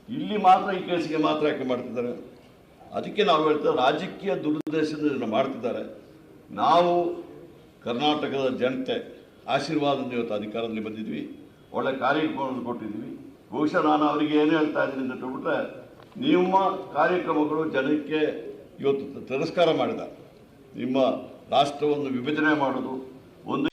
ಇಲ್ಲಿ ಮಾತ್ರ ಈ ಕೇಸಿಗೆ ಮಾತ್ರ ಯಾಕೆ ಮಾಡ್ತಿದ್ದಾರೆ? ಅದಕ್ಕೆ ನಾವು ಹೇಳ್ತೇವೆ, ರಾಜಕೀಯ ದುರುದ್ದೇಶದಿಂದ ಇದನ್ನು ಮಾಡ್ತಿದ್ದಾರೆ. ನಾವು ಕರ್ನಾಟಕದ ಜನತೆ ಆಶೀರ್ವಾದದಿಂದ ಇವತ್ತು ಅಧಿಕಾರದಲ್ಲಿ ಬಂದಿದ್ವಿ, ಒಳ್ಳೆ ಕಾರ್ಯಕ್ರಮವನ್ನು ಕೊಟ್ಟಿದ್ವಿ. ಬಹುಶಃ ನಾನು ಅವರಿಗೆ ಏನು ಹೇಳ್ತಾ ಇದ್ದೀನಿ ಅಂತ ಹೇಳ್ಬಿಟ್ರೆ, ನಿಮ್ಮ ಕಾರ್ಯಕ್ರಮಗಳು ಜನಕ್ಕೆ ಇವತ್ತು ತಿರಸ್ಕಾರ ಮಾಡಿದ್ದಾರೆ. ನಿಮ್ಮ ರಾಷ್ಟ್ರವನ್ನು ವಿಭಜನೆ ಮಾಡೋದು, ಒಂದು